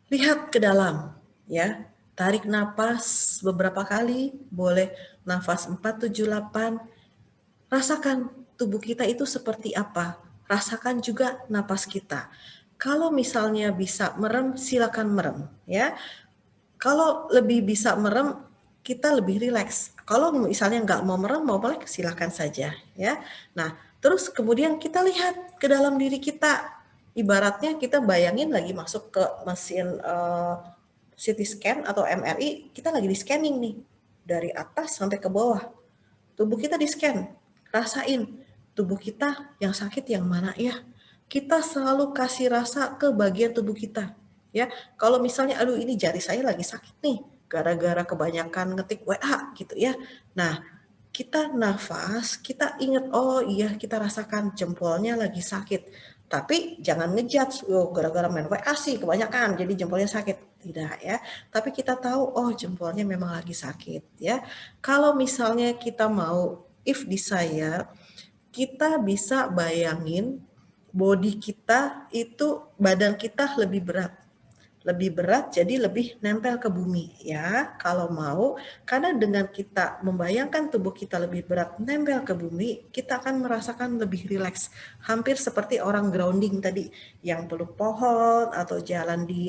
S2: lihat ke dalam ya. Tarik napas beberapa kali, boleh nafas 4, 7, 8. Rasakan tubuh kita itu seperti apa. Rasakan juga napas kita. Kalau misalnya bisa merem, silakan merem ya. Kalau lebih bisa merem, kita lebih rileks. Kalau misalnya nggak mau merem, mau melek, silakan saja ya. Nah, terus kemudian kita lihat ke dalam diri kita. Ibaratnya kita bayangin lagi masuk ke mesin CT scan atau MRI, kita lagi di scanning nih. Dari atas sampai ke bawah. Tubuh kita di scan. Rasain tubuh kita yang sakit yang mana ya. Kita selalu kasih rasa ke bagian tubuh kita. Ya, kalau misalnya aduh ini jari saya lagi sakit nih gara-gara kebanyakan ngetik WA gitu ya. Nah, kita nafas, kita ingat oh iya kita rasakan jempolnya lagi sakit. Tapi jangan ngejudge, oh gara-gara main WA sih kebanyakan jadi jempolnya sakit. Tidak ya. Tapi kita tahu oh jempolnya memang lagi sakit ya. Kalau misalnya kita mau if desire, kita bisa bayangin body kita itu, badan kita lebih berat jadi lebih nempel ke bumi ya kalau mau, karena dengan kita membayangkan tubuh kita lebih berat nempel ke bumi, kita akan merasakan lebih rileks, hampir seperti orang grounding tadi yang peluk pohon atau jalan di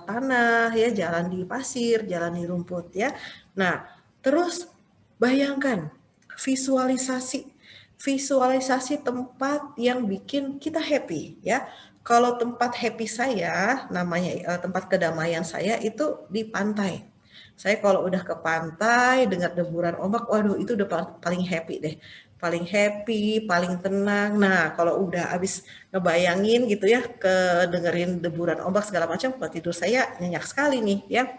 S2: tanah ya, jalan di pasir, jalan di rumput ya. Nah, terus bayangkan visualisasi tempat yang bikin kita happy ya. Kalau tempat happy saya, namanya tempat kedamaian saya itu di pantai. Saya kalau udah ke pantai, dengar deburan ombak, waduh itu udah paling happy deh. Paling happy, paling tenang. Nah, kalau udah habis ngebayangin gitu ya, dengerin deburan ombak segala macam, buat tidur saya nyenyak sekali nih ya.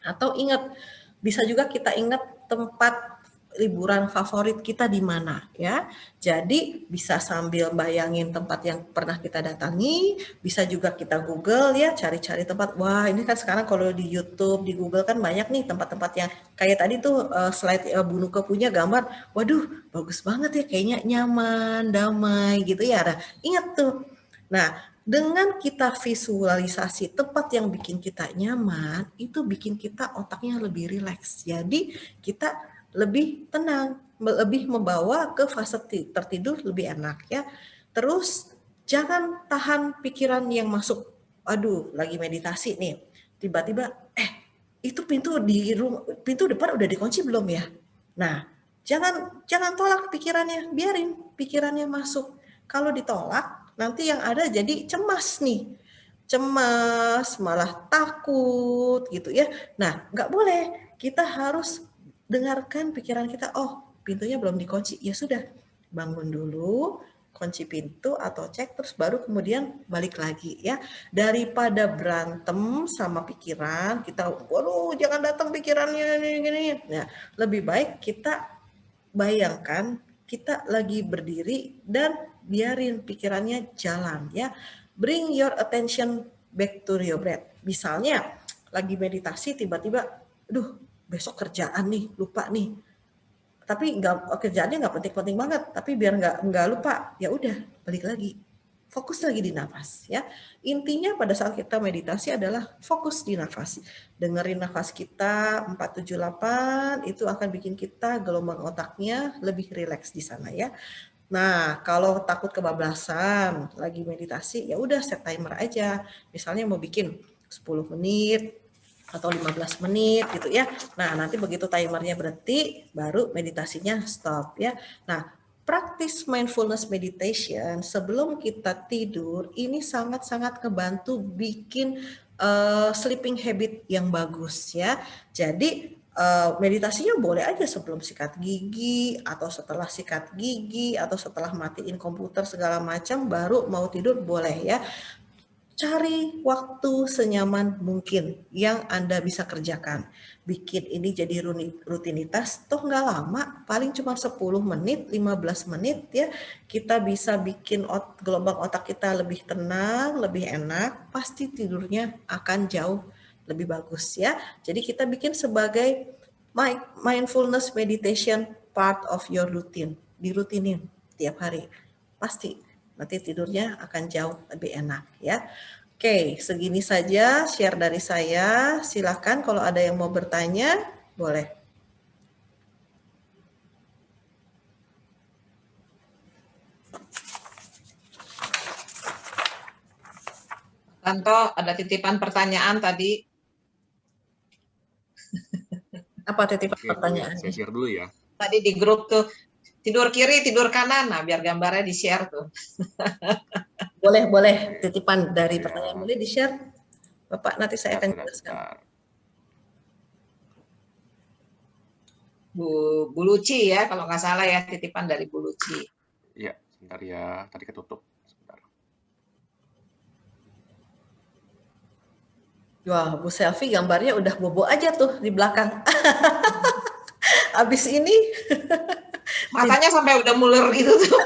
S2: Atau ingat, bisa juga kita ingat tempat liburan favorit kita di mana ya. Jadi bisa sambil bayangin tempat yang pernah kita datangi, bisa juga kita Google ya, cari-cari tempat. Wah, ini kan sekarang kalau di YouTube, di Google kan banyak nih tempat-tempat yang kayak tadi tuh slide Bu Nuke punya gambar. Waduh, bagus banget ya, kayaknya nyaman, damai gitu ya. Nah, ingat tuh. Nah, dengan kita visualisasi tempat yang bikin kita nyaman, itu bikin kita otaknya lebih rileks. Jadi kita lebih tenang, lebih membawa ke fase tertidur lebih enak ya. Terus jangan tahan pikiran yang masuk, aduh lagi meditasi nih, tiba-tiba itu pintu depan udah dikunci belum ya? Nah, jangan tolak pikirannya, biarin pikirannya masuk. Kalau ditolak, nanti yang ada jadi cemas nih. Cemas, malah takut gitu ya. Nah, nggak boleh. Kita harus dengarkan pikiran kita, oh pintunya belum dikunci. Ya sudah, bangun dulu, kunci pintu atau cek, terus baru kemudian balik lagi ya. Daripada berantem sama pikiran, kita, waduh jangan datang pikirannya gini. Nah, lebih baik kita bayangkan kita lagi berdiri dan biarin pikirannya jalan ya. Bring your attention back to your breath. Misalnya lagi meditasi tiba-tiba, aduh besok kerjaan nih, lupa nih. Tapi kerjaannya nggak penting-penting banget, tapi biar nggak lupa, ya udah balik lagi. Fokus lagi di nafas ya. Intinya pada saat kita meditasi adalah fokus di nafas. Dengerin nafas kita 478 itu akan bikin kita gelombang otaknya lebih rileks di sana ya. Nah, kalau takut kebablasan lagi meditasi, ya udah set timer aja. Misalnya mau bikin 10 menit atau 15 menit gitu ya. Nah, nanti begitu timernya berhenti, baru meditasinya stop ya. Nah, praktis mindfulness meditation sebelum kita tidur ini sangat-sangat ngebantu bikin sleeping habit yang bagus ya. Jadi meditasinya boleh aja sebelum sikat gigi atau setelah sikat gigi atau setelah matiin komputer segala macam baru mau tidur boleh ya. Cari waktu senyaman mungkin yang Anda bisa kerjakan. Bikin ini jadi rutinitas, toh nggak lama, paling cuma 10 menit, 15 menit ya. Kita bisa bikin gelombang otak kita lebih tenang, lebih enak, pasti tidurnya akan jauh lebih bagus ya. Jadi kita bikin sebagai mindfulness meditation part of your routine. Dirutinin tiap hari. Pasti nanti tidurnya akan jauh lebih enak ya. Oke, segini saja share dari saya. Silakan kalau ada yang mau bertanya, boleh.
S1: Tanto, ada titipan pertanyaan tadi.
S2: Apa titipan pertanyaan?
S4: Saya share dulu ya.
S1: Tadi di grup tuh, tidur kiri, tidur kanan. Nah, biar gambarnya di-share tuh.
S2: Boleh. Titipan dari pertanyaan boleh di-share. Bapak, nanti saya akan jelaskan.
S1: Bu Luci ya, kalau nggak salah ya, titipan dari Bu Luci.
S4: Iya, sebentar ya. Tadi ketutup. Sebentar.
S2: Wah, Bu Selfie gambarnya udah bobo aja tuh di belakang. Abis ini.
S1: Matanya sampai udah muler gitu tuh.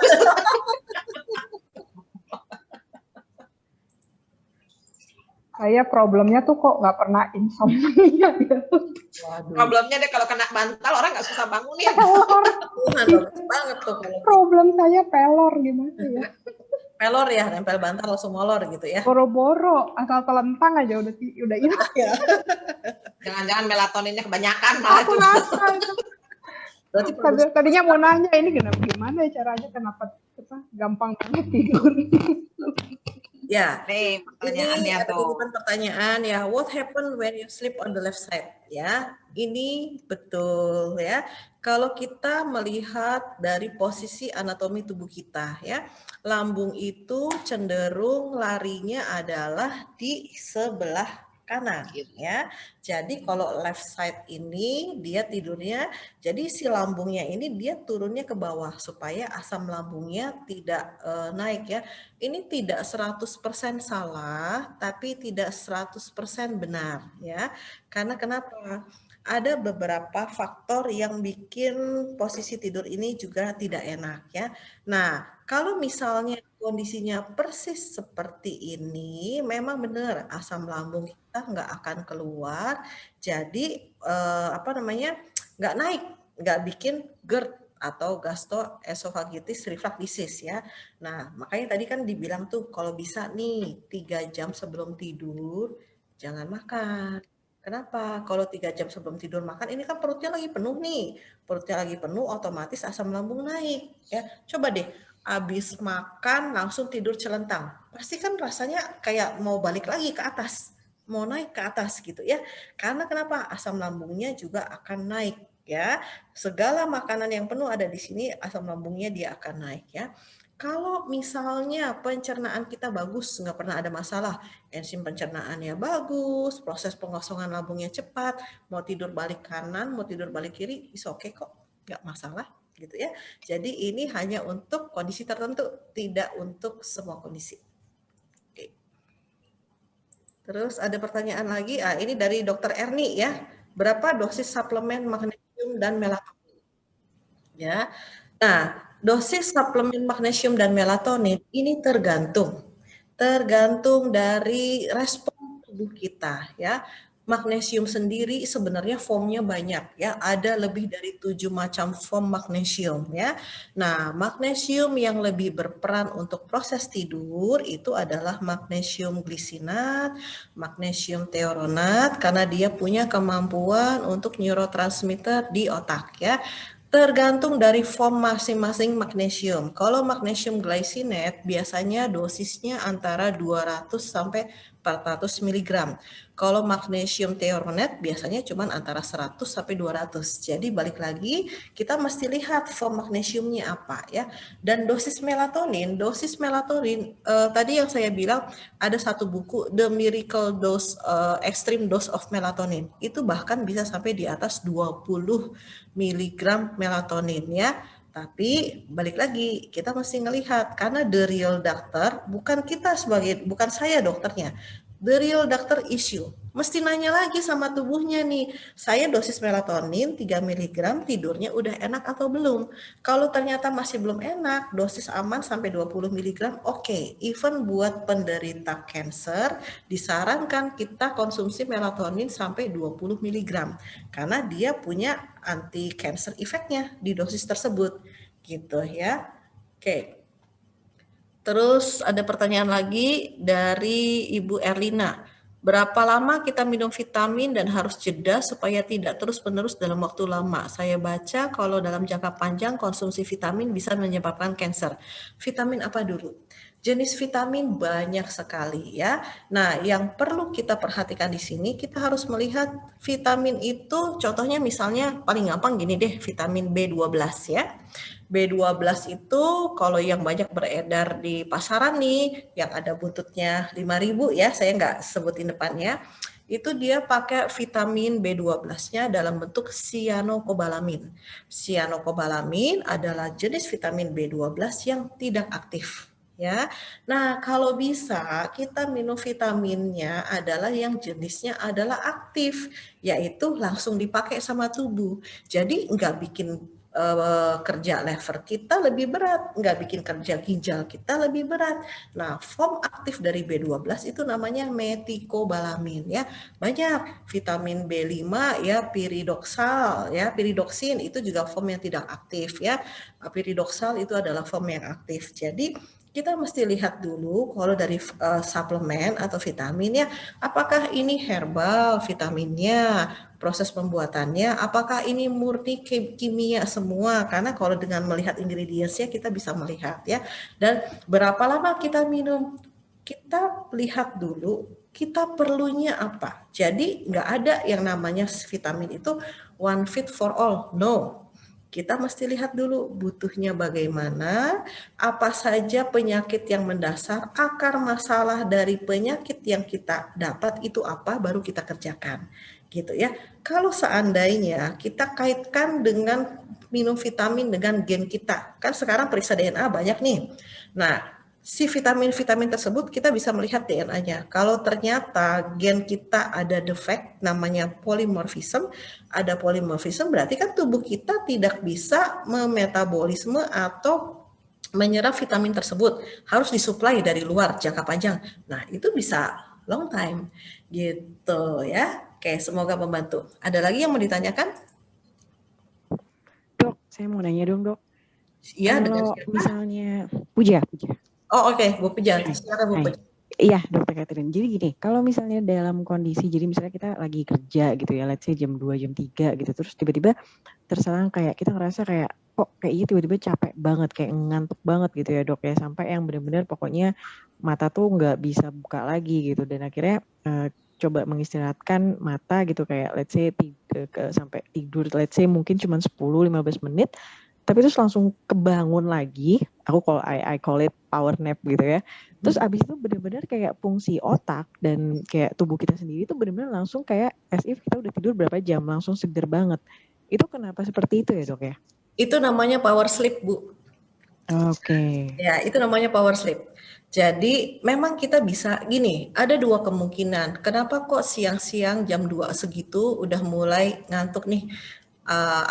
S3: Saya problemnya tuh kok nggak pernah insomnia.
S1: Problemnya deh kalau kena bantal orang nggak susah bangun ya.
S2: Banget tuh.
S3: Problem saya pelor gimana ya?
S2: Pelor ya, nempel bantal langsung molor gitu ya.
S3: Boro-boro, asal telentang aja udah hilang ya.
S1: Jangan-jangan melatoninnya kebanyakan malah
S3: Aku rasa. Tadinya mau nanya ini gimana caranya kenapa gampang banget tidur.
S1: Ya, nih pertanyaannya
S2: ini
S1: tuh.
S2: Pertanyaan ya, what happened when you sleep on the left side? Ya, ini betul ya. Kalau kita melihat dari posisi anatomi tubuh kita ya, lambung itu cenderung larinya adalah di sebelah kanan ya. Jadi kalau left side ini dia tidurnya, jadi si lambungnya ini dia turunnya ke bawah supaya asam lambungnya tidak naik ya. Ini tidak 100% salah, tapi tidak 100% benar ya. Karena kenapa? Ada beberapa faktor yang bikin posisi tidur ini juga tidak enak ya. Nah, kalau misalnya kondisinya persis seperti ini, memang benar asam lambung kita nggak akan keluar, jadi nggak naik, nggak bikin GERD atau gastroesophagitis reflux disease ya. Nah, makanya tadi kan dibilang tuh kalau bisa nih 3 jam sebelum tidur jangan makan. Kenapa? Kalau 3 jam sebelum tidur makan, ini kan perutnya lagi penuh nih. Perutnya lagi penuh, otomatis asam lambung naik. Ya, coba deh, habis makan langsung tidur celentang. Pasti kan rasanya kayak mau balik lagi ke atas, mau naik ke atas gitu ya. Karena kenapa? Asam lambungnya juga akan naik ya. Segala makanan yang penuh ada di sini, asam lambungnya dia akan naik ya. Kalau misalnya pencernaan kita bagus, nggak pernah ada masalah, enzim pencernaannya bagus, proses pengosongan lambungnya cepat, mau tidur balik kanan, mau tidur balik kiri, is oke kok, nggak masalah gitu ya. Jadi ini hanya untuk kondisi tertentu, tidak untuk semua kondisi. Oke. Terus ada pertanyaan lagi, ini dari Dr. Erni ya, berapa dosis suplemen magnesium dan melatonin? Ya, nah dosis suplemen magnesium dan melatonin ini tergantung dari respon tubuh kita ya. Magnesium sendiri sebenarnya formnya banyak ya, ada lebih dari 7 macam form magnesium ya. Nah, magnesium yang lebih berperan untuk proses tidur itu adalah magnesium glisinat, magnesium thioronat karena dia punya kemampuan untuk neurotransmitter di otak ya. Tergantung dari form masing-masing magnesium. Kalau magnesium glycinate biasanya dosisnya antara 200 sampai 400 mg. Kalau magnesium thioronate biasanya cuma antara 100 sampai 200. Jadi balik lagi kita mesti lihat form magnesiumnya apa ya. Dan dosis melatonin tadi yang saya bilang ada satu buku The Miracle Dose Extreme Dose of Melatonin. Itu bahkan bisa sampai di atas 20 miligram melatonin ya. Tapi balik lagi kita mesti ngelihat karena the real doctor bukan saya dokternya. The real doctor issue. Mesti nanya lagi sama tubuhnya nih, saya dosis melatonin 3 mg tidurnya udah enak atau belum? Kalau ternyata masih belum enak, dosis aman sampai 20 mg, oke. Even buat penderita cancer, disarankan kita konsumsi melatonin sampai 20 mg. Karena dia punya anti-cancer effect-nya di dosis tersebut. Gitu ya. Oke. Terus ada pertanyaan lagi dari Ibu Erlina. Berapa lama kita minum vitamin dan harus jeda supaya tidak terus-menerus dalam waktu lama? Saya baca kalau dalam jangka panjang konsumsi vitamin bisa menyebabkan kanker. Vitamin apa dulu? Jenis vitamin banyak sekali ya. Nah, yang perlu kita perhatikan di sini kita harus melihat vitamin itu contohnya misalnya paling gampang gini deh, vitamin B12 ya. B12 itu kalau yang banyak beredar di pasaran nih, yang ada buntutnya 5.000 ya, saya nggak sebutin depannya, itu dia pakai vitamin B12-nya dalam bentuk cyanocobalamin. Cyanocobalamin adalah jenis vitamin B12 yang tidak aktif. Ya, nah kalau bisa kita minum vitaminnya adalah yang jenisnya adalah aktif, yaitu langsung dipakai sama tubuh. Jadi nggak bikin kerja lever kita lebih berat, nggak bikin kerja ginjal kita lebih berat. Nah, form aktif dari B12 itu namanya metikobalamin ya. Banyak vitamin B5 ya, piridoksal ya, piridoksin itu juga form yang tidak aktif ya. Piridoksal itu adalah form yang aktif. Jadi kita mesti lihat dulu kalau dari suplemen atau vitamin ya, apakah ini herbal vitaminnya, proses pembuatannya, apakah ini murni kimia semua? Karena kalau dengan melihat ingredientsnya kita bisa melihat ya. Dan berapa lama kita minum? Kita lihat dulu kita perlunya apa. Jadi nggak ada yang namanya vitamin itu one fit for all. No. Kita mesti lihat dulu butuhnya bagaimana, apa saja penyakit yang mendasar, akar masalah dari penyakit yang kita dapat itu apa, baru kita kerjakan. Gitu ya. Kalau seandainya kita kaitkan dengan minum vitamin dengan gen kita, kan sekarang periksa DNA banyak nih. Nah, si vitamin-vitamin tersebut kita bisa melihat DNA-nya. Kalau ternyata gen kita ada defect namanya polymorphism, ada polymorphism berarti kan tubuh kita tidak bisa memetabolisme atau menyerap vitamin tersebut, harus disuplai dari luar jangka panjang. Nah, itu bisa long time gitu ya. Oke, semoga membantu. Ada lagi yang mau ditanyakan?
S5: Dok, saya mau nanya dong, Dok.
S2: Iya,
S5: kalau misalnya Puja.
S2: Oh, oke, Bu Puja. Silakan Bu Puja.
S5: Iya, Dokter Catherine. Jadi gini, kalau misalnya dalam kondisi, jadi misalnya kita lagi kerja gitu ya, let's say jam 2, jam 3 gitu, terus tiba-tiba terserang kayak kita ngerasa kayak, kok kayaknya tiba-tiba capek banget, kayak ngantuk banget gitu ya Dok ya, sampai yang benar-benar pokoknya mata tuh nggak bisa buka lagi gitu, dan akhirnya coba mengistirahatkan mata gitu kayak let's say sampai tidur, let's say mungkin cuma 10-15 menit, tapi terus langsung kebangun lagi. Aku I call it power nap gitu ya. Terus abis itu benar-benar kayak fungsi otak dan kayak tubuh kita sendiri itu benar-benar langsung kayak as if kita udah tidur berapa jam, langsung seger banget. Itu kenapa seperti itu ya dok ya?
S2: Itu namanya power sleep, Bu.
S5: Oke.
S2: Ya, itu namanya power sleep. Jadi memang kita bisa gini, ada dua kemungkinan. Kenapa kok siang-siang jam 2 segitu udah mulai ngantuk nih,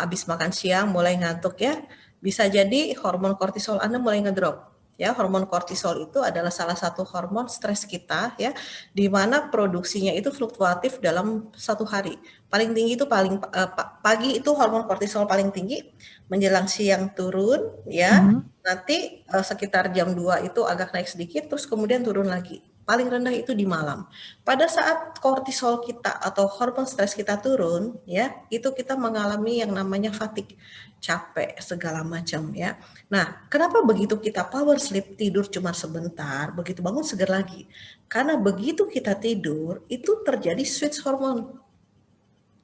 S2: abis makan siang mulai ngantuk ya. Bisa jadi hormon kortisol Anda mulai ngedrop. Ya, hormon kortisol itu adalah salah satu hormon stres kita ya, di mana produksinya itu fluktuatif dalam satu hari. Paling tinggi itu pagi itu hormon kortisol paling tinggi, menjelang siang turun ya. Nanti sekitar jam 2 itu agak naik sedikit, terus kemudian turun lagi. Paling rendah itu di malam. Pada saat kortisol kita atau hormon stres kita turun, ya, itu kita mengalami yang namanya fatigue, capek segala macam ya. Nah, kenapa begitu kita power sleep, tidur cuma sebentar, begitu bangun seger lagi? Karena begitu kita tidur, itu terjadi switch hormon.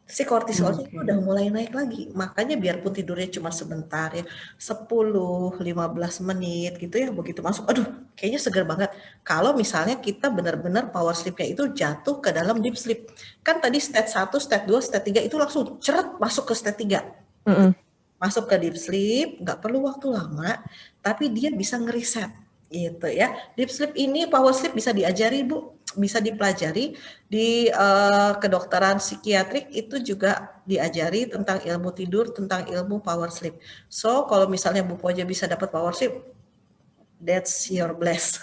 S2: Si kortisolnya itu udah mulai naik lagi. Makanya biarpun tidurnya cuma sebentar ya, 10-15 menit gitu ya, begitu masuk, aduh kayaknya segar banget. Kalau misalnya kita benar-benar power sleep-nya itu jatuh ke dalam deep sleep. Kan tadi state 1, state 2, state 3 itu langsung ceret masuk ke state 3. Masuk ke deep sleep, nggak perlu waktu lama, tapi dia bisa ngeriset gitu ya. Deep sleep ini, power sleep bisa diajari Bu, bisa dipelajari di kedokteran psikiatrik, itu juga diajari tentang ilmu tidur, tentang ilmu power sleep. So kalau misalnya Bu Poja bisa dapat power sleep, that's your bless.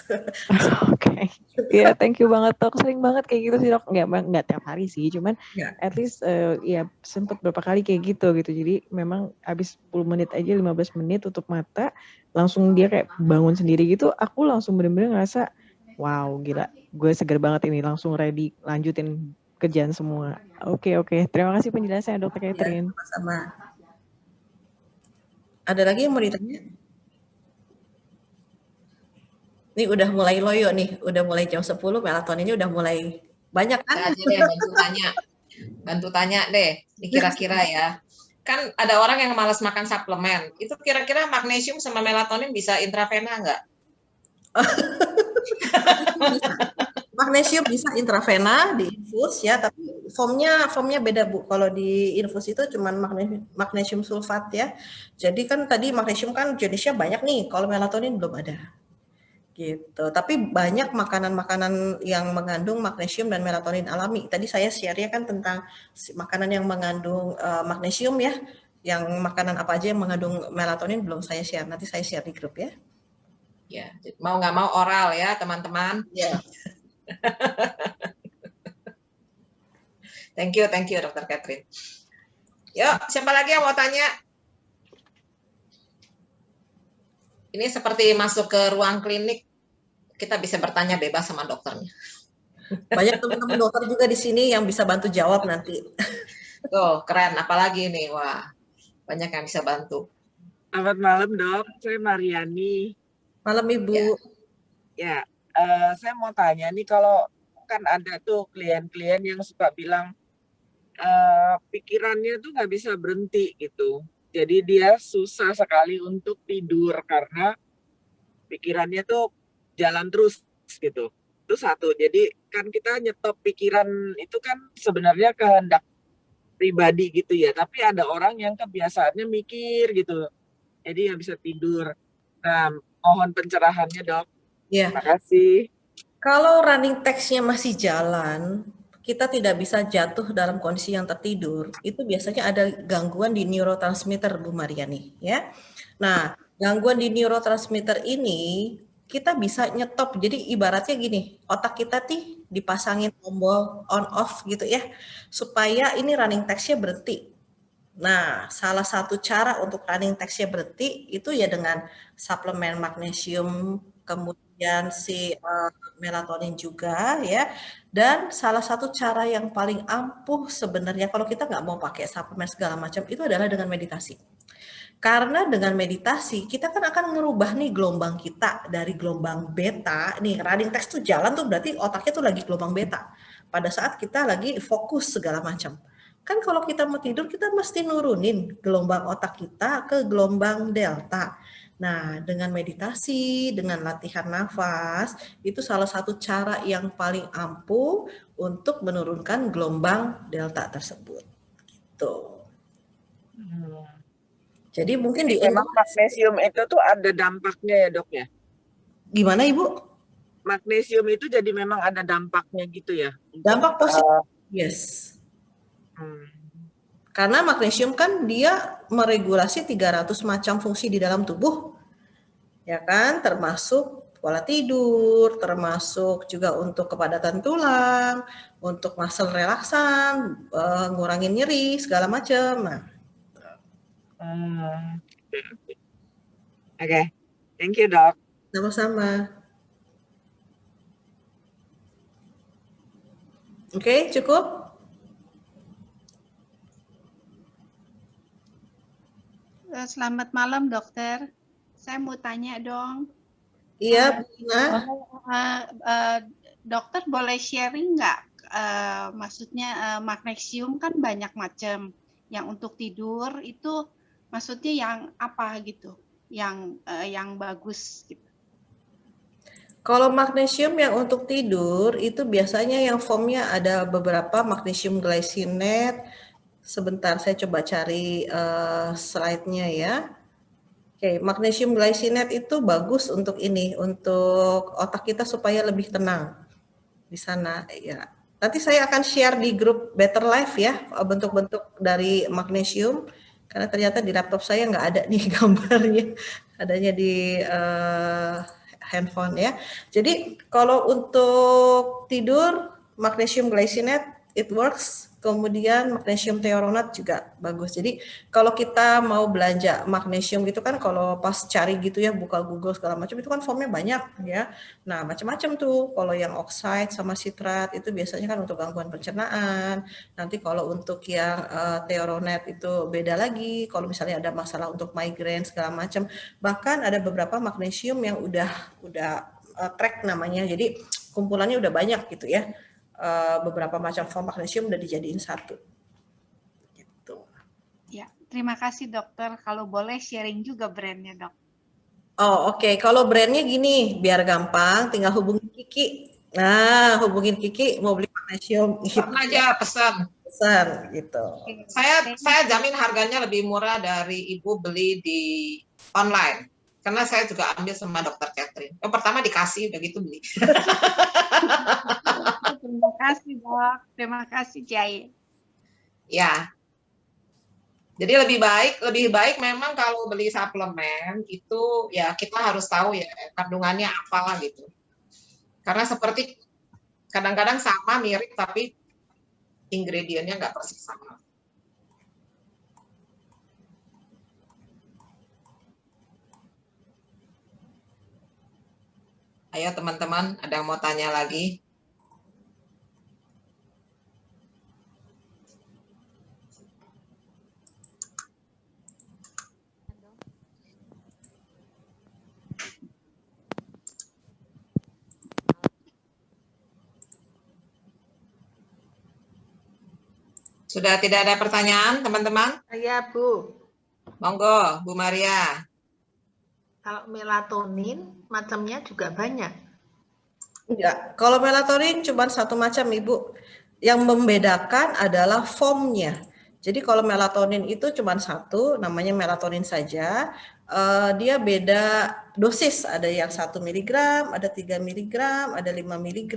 S5: Oke. Ya, thank you banget dok. Sering banget kayak gitu sih dok. Nggak tiap hari sih, cuman at least ya sempet berapa kali kayak gitu. Jadi memang habis 10 menit aja, 15 menit tutup mata, langsung dia kayak bangun sendiri gitu. Aku langsung bener-bener ngerasa, wow gila, gue seger banget ini. Langsung ready lanjutin kerjaan semua. Oke. Terima kasih penjelasannya Dr. Catherine.
S2: Ya, sama. Ada lagi yang mau ditanya? Ini udah mulai loyo nih, udah mulai jam 10, melatoninnya udah mulai banyak kan?
S1: Aja deh, bantu tanya deh, ini kira-kira ya. Kan ada orang yang malas makan suplemen, itu kira-kira magnesium sama melatonin bisa intravena nggak?
S2: Magnesium bisa intravena, di infus ya, tapi formnya beda Bu. Kalau di infus itu cuma magnesium sulfat ya. Jadi kan tadi magnesium kan jenisnya banyak nih, kalau melatonin belum ada. Gitu. Tapi banyak makanan-makanan yang mengandung magnesium dan melatonin alami. Tadi saya share-nya kan tentang makanan yang mengandung magnesium ya. Yang makanan apa aja yang mengandung melatonin belum saya share. Nanti saya share di grup ya.
S1: Ya, mau nggak mau oral ya teman-teman.
S2: Ya.
S1: Thank you Dr. Catherine. Yuk, siapa lagi yang mau tanya? Ini seperti masuk ke ruang klinik, kita bisa bertanya bebas sama dokternya.
S2: Banyak teman-teman dokter juga di sini yang bisa bantu jawab nanti.
S1: Tuh, keren. Apalagi nih, wah, banyak yang bisa bantu.
S6: Selamat malam dok, saya Mariani.
S2: Malam Ibu.
S6: Ya, saya mau tanya nih, kalau kan ada tuh klien-klien yang suka bilang pikirannya tuh nggak bisa berhenti gitu. Jadi dia susah sekali untuk tidur karena pikirannya tuh jalan terus gitu. Itu satu. Jadi kan kita nyetop pikiran itu kan sebenarnya kehendak pribadi gitu ya. Tapi ada orang yang kebiasaannya mikir gitu. Jadi nggak bisa tidur. Nah, mohon pencerahannya dok.
S2: Ya.
S6: Terima kasih.
S2: Kalau running text-nya masih jalan, kita tidak bisa jatuh dalam kondisi yang tertidur, itu biasanya ada gangguan di neurotransmitter Bu Mariani ya. Nah, gangguan di neurotransmitter ini kita bisa nyetop. Jadi ibaratnya gini, otak kita dipasangin tombol on off gitu ya, supaya ini running text-nya berhenti. Nah, salah satu cara untuk running text-nya berhenti itu ya dengan suplemen magnesium, kemudian si melatonin juga ya. Dan salah satu cara yang paling ampuh sebenarnya kalau kita nggak mau pakai suplemen segala macam itu adalah dengan meditasi. Karena dengan meditasi kita kan akan ngerubah nih gelombang kita dari gelombang beta. Nih running text tuh jalan tuh berarti otaknya tuh lagi gelombang beta. Pada saat kita lagi fokus segala macam. Kan kalau kita mau tidur, kita mesti nurunin gelombang otak kita ke gelombang delta. Nah, dengan meditasi, dengan latihan nafas, itu salah satu cara yang paling ampuh untuk menurunkan gelombang delta tersebut. Gitu. Jadi mungkin di
S6: Memang magnesium itu tuh ada dampaknya ya dok ya?
S2: Gimana Ibu?
S6: Magnesium itu jadi memang ada dampaknya gitu ya?
S2: Dampak positif, yes. Karena magnesium kan dia meregulasi 300 macam fungsi di dalam tubuh, ya kan, termasuk pola tidur, termasuk juga untuk kepadatan tulang, untuk muscle relaksan, ngurangin nyeri, segala macam. Nah.
S6: Oke, thank you dok.
S2: Sama-sama. Oke, cukup?
S7: Selamat malam dokter. Saya mau tanya dong.
S2: Iya,
S7: dokter boleh sharing nggak? Maksudnya magnesium kan banyak macam. Yang untuk tidur itu maksudnya yang apa gitu? Yang bagus gitu.
S2: Kalau magnesium yang untuk tidur itu biasanya yang formnya ada beberapa magnesium glycinate. Sebentar saya coba cari slide-nya ya. Oke, magnesium glycinate itu bagus untuk ini, untuk otak kita supaya lebih tenang di sana ya. Nanti saya akan share di grup Better Life ya, bentuk-bentuk dari magnesium, karena ternyata di laptop saya nggak ada nih gambarnya, adanya di handphone ya. Jadi kalau untuk tidur, magnesium glycinate it works. Kemudian magnesium thioronat juga bagus. Jadi kalau kita mau belanja magnesium gitu kan, kalau pas cari gitu ya, buka Google segala macam itu kan formnya banyak ya. Nah macam-macam tuh. Kalau yang oxide sama citrat itu biasanya kan untuk gangguan pencernaan. Nanti kalau untuk yang thioronat itu beda lagi. Kalau misalnya ada masalah untuk migrain segala macam. Bahkan ada beberapa magnesium yang udah track namanya. Jadi kumpulannya udah banyak gitu ya. Beberapa macam form magnesium udah dijadiin satu. Gitu.
S7: Ya, terima kasih dokter. Kalau boleh sharing juga brandnya dok.
S2: Oh oke. Kalau brandnya gini, biar gampang, tinggal hubungin Kiki. Nah, hubungin Kiki mau beli magnesium.
S1: Gitu. Aja pesan
S2: gitu.
S1: Saya jamin harganya lebih murah dari ibu beli di online. Karena saya juga ambil sama dokter Catherine. Yang pertama dikasih, begitu beli.
S7: Terima kasih dok. Terima kasih Jai.
S1: Ya. Jadi lebih baik memang kalau beli suplemen itu ya kita harus tahu ya kandungannya apa gitu. Karena seperti kadang-kadang sama mirip tapi ingredientnya nggak persis sama. Ayo teman-teman, ada yang mau tanya lagi? Sudah tidak ada pertanyaan, teman-teman?
S8: Iya, Bu.
S1: Monggo, Bu Maria.
S8: Kalau melatonin, macamnya juga banyak.
S2: Enggak, kalau melatonin cuma satu macam, Ibu. Yang membedakan adalah formnya. Jadi kalau melatonin itu cuma satu, namanya melatonin saja. Dia beda dosis, ada yang 1 mg, ada 3 mg, ada 5 mg,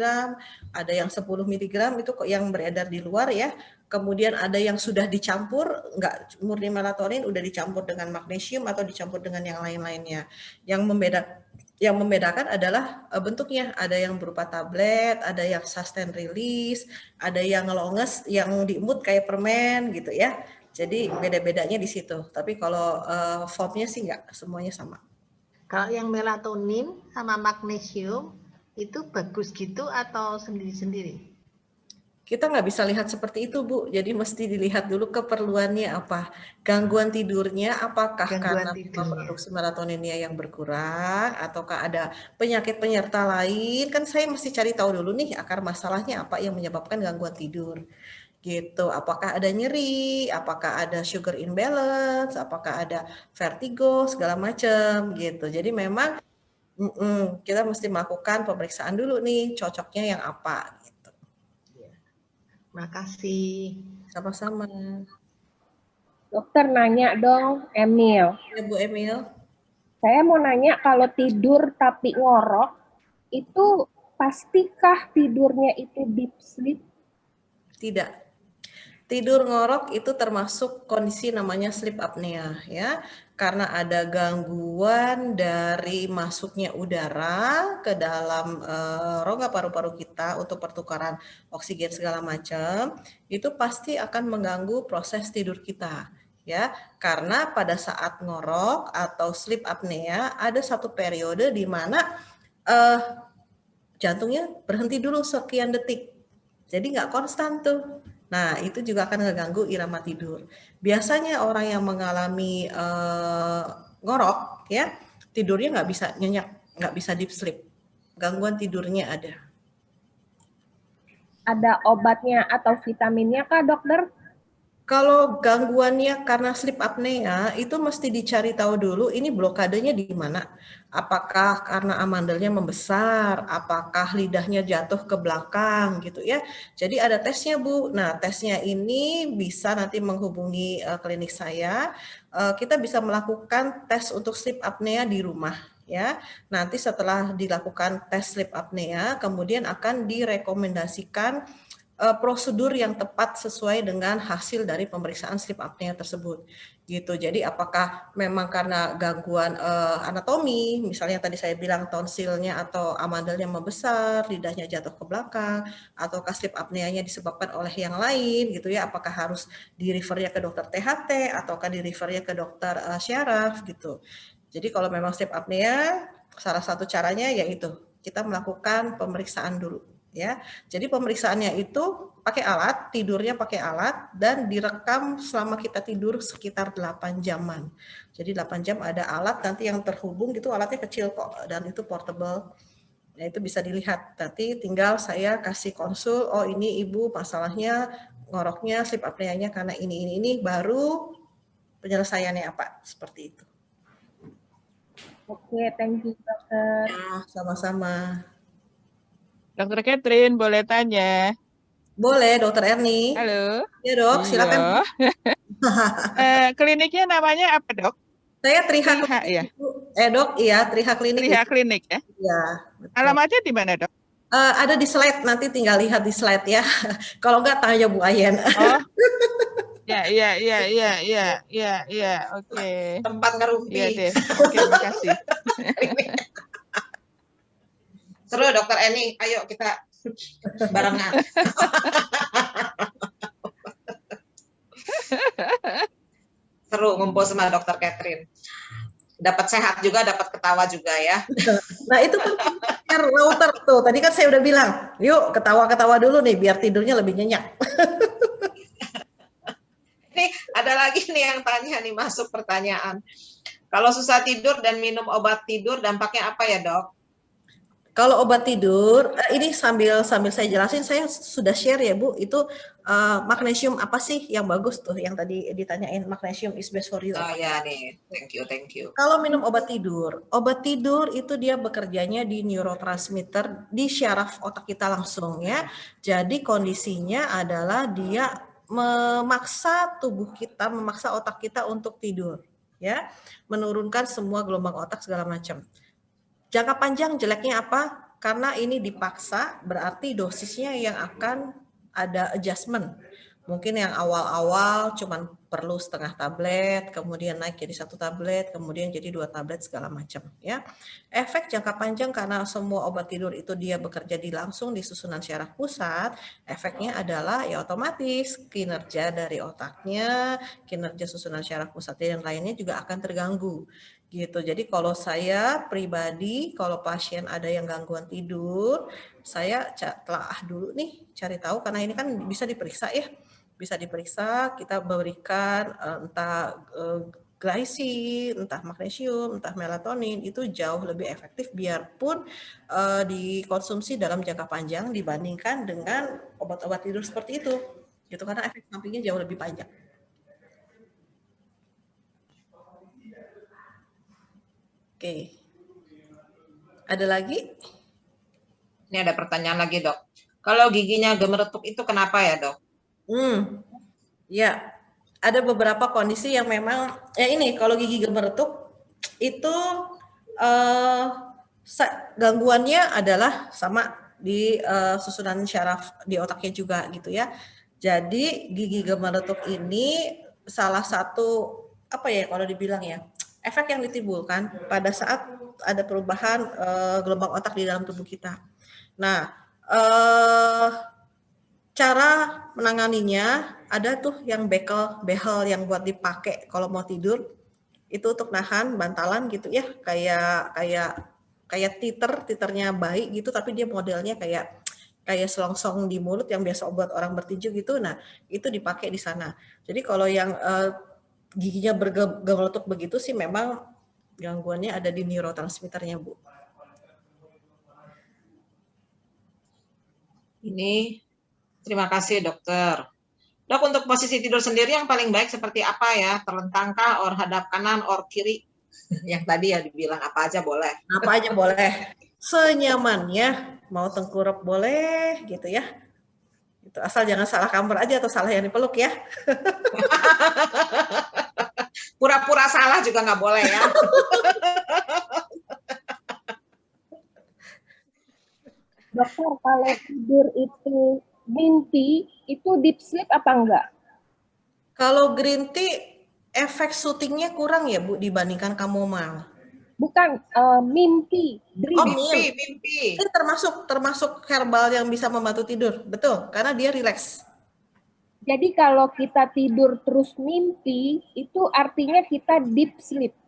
S2: ada yang 10 mg, itu yang beredar di luar ya. Kemudian ada yang sudah dicampur, enggak murni melatonin, udah dicampur dengan magnesium atau dicampur dengan yang lain-lainnya. Yang membedakan adalah bentuknya, ada yang berupa tablet, ada yang sustain release, ada yang longes, yang diemut kayak permen gitu ya. Jadi beda-bedanya di situ. Tapi kalau formnya sih enggak, semuanya sama.
S8: Kalau yang melatonin sama magnesium itu bagus gitu atau sendiri-sendiri?
S2: Kita nggak bisa lihat seperti itu, Bu. Jadi mesti dilihat dulu keperluannya apa. Gangguan tidurnya apakah karena produksi melatoninnya yang berkurang ataukah ada penyakit penyerta lain. Kan saya mesti cari tahu dulu nih akar masalahnya apa yang menyebabkan gangguan tidur. gitu. Apakah ada nyeri, apakah ada sugar imbalance, apakah ada vertigo, segala macam gitu. Jadi memang kita mesti melakukan pemeriksaan dulu nih, cocoknya yang apa gitu.
S8: Makasih.
S2: Sama-sama.
S9: Dokter nanya dong, Emil.
S2: Ya Bu Emil.
S9: Saya mau nanya kalau tidur tapi ngorok, itu pastikah tidurnya itu deep sleep?
S2: Tidak. Tidur ngorok itu termasuk kondisi namanya sleep apnea ya. Karena ada gangguan dari masuknya udara ke dalam rongga paru-paru kita untuk pertukaran oksigen segala macam, itu pasti akan mengganggu proses tidur kita. Ya, karena pada saat ngorok atau sleep apnea ada satu periode di mana jantungnya berhenti dulu sekian detik. Jadi nggak konstan tuh. Nah, itu juga akan mengganggu irama tidur. Biasanya orang yang mengalami ngorok, ya, tidurnya nggak bisa nyenyak, nggak bisa deep sleep. Gangguan tidurnya ada.
S9: Ada obatnya atau vitaminnya kah, dokter?
S2: Kalau gangguannya karena sleep apnea, itu mesti dicari tahu dulu ini blokadenya di mana. Apakah karena amandelnya membesar, apakah lidahnya jatuh ke belakang gitu ya. Jadi ada tesnya Bu. Nah tesnya ini bisa nanti menghubungi klinik saya. Kita bisa melakukan tes untuk sleep apnea di rumah. Ya, nanti setelah dilakukan tes sleep apnea, kemudian akan direkomendasikan prosedur yang tepat sesuai dengan hasil dari pemeriksaan sleep apnea tersebut gitu. Jadi apakah memang karena gangguan anatomi, misalnya tadi saya bilang tonsilnya atau amandelnya membesar, lidahnya jatuh ke belakang, ataukah sleep apneanya disebabkan oleh yang lain gitu ya, apakah harus di refernya ke dokter THT ataukah di refernya ke dokter syaraf gitu. Jadi kalau memang sleep apnea, salah satu caranya yaitu kita melakukan pemeriksaan dulu. Ya, jadi pemeriksaannya itu pakai alat, tidurnya pakai alat dan direkam selama kita tidur sekitar 8 jaman. Jadi 8 jam ada alat nanti yang terhubung gitu, alatnya kecil kok dan itu portable. Nah, itu bisa dilihat. Nanti tinggal saya kasih konsul, oh ini Ibu masalahnya ngoroknya, sleep apnea-nya karena ini baru penyelesaiannya apa, seperti itu.
S9: Oke, thank you dokter.
S2: Ya, sama-sama.
S10: Dokter Catherine, boleh tanya?
S2: Boleh, Dokter Erni.
S10: Halo.
S2: Ya dok, silakan.
S10: Kliniknya namanya apa dok?
S2: Saya Triha
S10: ya?
S2: Dok, iya Triha Klinik.
S10: Triha Klinik ya?
S2: Iya.
S10: Alamatnya di mana dok?
S2: Ada di slide, nanti tinggal lihat di slide ya. Kalau enggak tanya Bu Ayen.
S10: Oh. Ya, oke.
S1: Tempat ngerumpi.
S10: Iya deh, oke, makasih.
S1: Seru Dokter Eni, ayo kita barengan. Seru ngumpul sama Dokter Catherine. Dapat sehat juga, dapat ketawa juga ya.
S2: Nah itu kan router tuh. Tadi kan saya udah bilang, yuk ketawa-ketawa dulu nih biar tidurnya lebih nyenyak.
S1: Ini ada lagi nih yang tanya nih, masuk pertanyaan. Kalau susah tidur dan minum obat tidur dampaknya apa ya dok?
S2: Kalau obat tidur, ini sambil saya jelasin, saya sudah share ya Bu, itu magnesium apa sih yang bagus tuh, yang tadi ditanyain, magnesium is best for you.
S1: Oh ya nih, thank you.
S2: Kalau minum obat tidur itu dia bekerjanya di neurotransmitter di syaraf otak kita langsung ya. Jadi kondisinya adalah dia memaksa tubuh kita, memaksa otak kita untuk tidur ya, menurunkan semua gelombang otak segala macam. Jangka panjang jeleknya apa? Karena ini dipaksa, berarti dosisnya yang akan ada adjustment. Mungkin yang awal-awal cuman perlu setengah tablet, kemudian naik jadi 1 tablet, kemudian jadi 2 tablet segala macam ya. Efek jangka panjang karena semua obat tidur itu dia bekerja langsung di susunan syaraf pusat, efeknya adalah ya otomatis kinerja dari otaknya, kinerja susunan syaraf pusat dan lainnya juga akan terganggu. Gitu. Jadi kalau saya pribadi, kalau pasien ada yang gangguan tidur, saya telah dulu nih cari tahu karena ini kan bisa diperiksa ya. Bisa diperiksa, kita berikan entah glisin, entah magnesium, entah melatonin, itu jauh lebih efektif biarpun dikonsumsi dalam jangka panjang dibandingkan dengan obat-obat tidur seperti itu. gitu karena efek sampingnya jauh lebih banyak. Oke. Ada lagi?
S1: Ini ada pertanyaan lagi, Dok. Kalau giginya gemeretuk itu kenapa ya, Dok?
S2: Ya, ada beberapa kondisi yang memang ini kalau gigi gemeretuk itu gangguannya adalah sama di susunan syaraf di otaknya juga gitu ya. Jadi gigi gemeretuk ini salah satu apa ya kalau dibilang ya, efek yang ditimbulkan pada saat ada perubahan gelombang otak di dalam tubuh kita. Nah, cara menanganinya ada tuh yang behel yang buat dipakai kalau mau tidur itu untuk nahan bantalan gitu ya, kayak titernya bayi gitu, tapi dia modelnya kayak selongsong di mulut yang biasa buat orang bertinju gitu. Nah, itu dipakai di sana. Jadi kalau yang giginya bergemeretuk begitu sih memang gangguannya ada di neurotransmitternya, Bu.
S1: Ini terima kasih, Dokter. Dok, untuk posisi tidur sendiri yang paling baik seperti apa ya? Terlentangkah, or hadap kanan, or kiri? Yang tadi ya dibilang apa aja boleh.
S2: Apa aja boleh. Senyamannya, mau tengkurap boleh gitu ya. Itu asal jangan salah kamar aja atau salah yang dipeluk ya.
S1: Pura-pura salah juga nggak boleh ya.
S9: Dokter, kalau tidur itu mimpi, itu deep sleep apa enggak?
S2: Kalau green tea, efek syutingnya kurang ya Bu dibandingkan chamomile.
S9: Bukan, mimpi, dream.
S2: Oh, mimpi. Ini termasuk herbal yang bisa membantu tidur, betul? Karena dia rileks.
S9: Jadi kalau kita tidur terus mimpi, itu artinya kita deep sleep.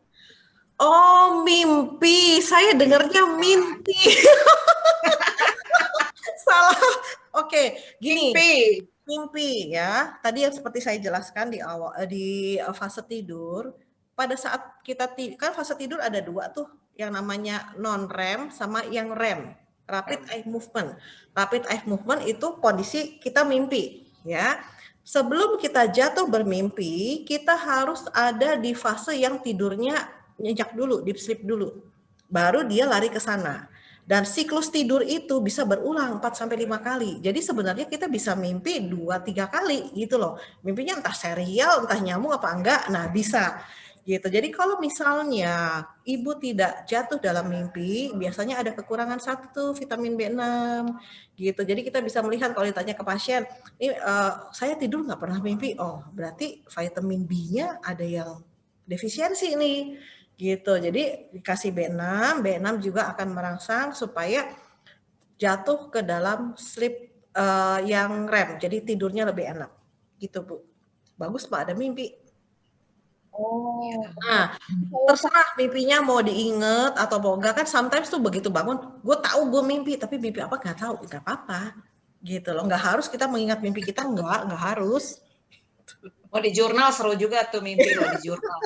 S2: Oh, mimpi. Saya dengarnya mimpi. Salah. Oke, gini. Mimpi ya. Tadi yang seperti saya jelaskan di awal di fase tidur, pada saat kita kan fase tidur ada dua tuh, yang namanya non-REM sama yang REM, rapid eye movement. Rapid eye movement itu kondisi kita mimpi ya. Sebelum kita jatuh bermimpi, kita harus ada di fase yang tidurnya nyenyak dulu, deep sleep dulu. Baru dia lari ke sana. Dan siklus tidur itu bisa berulang 4-5 kali. Jadi sebenarnya kita bisa mimpi 2-3 kali gitu loh. Mimpinya entah serial, entah nyamuk apa enggak, nah bisa. Gitu. Jadi kalau misalnya ibu tidak jatuh dalam mimpi, biasanya ada kekurangan satu vitamin B6 gitu. Jadi kita bisa melihat kalau ditanya ke pasien, ini saya tidur nggak pernah mimpi, oh berarti vitamin B-nya ada yang defisiensi nih gitu. Jadi dikasih B6 juga akan merangsang supaya jatuh ke dalam sleep yang REM. Jadi tidurnya lebih enak gitu Bu. Bagus Pak ada mimpi.
S9: Oh.
S2: Nah, terserah mimpinya mau diinget atau mau enggak, kan sometimes tuh begitu bangun, gue tahu gue mimpi, tapi mimpi apa nggak tahu, nggak apa-apa, gitu loh. Nggak harus kita mengingat mimpi kita, nggak harus.
S1: Oh di jurnal seru juga tuh mimpi loh di jurnal.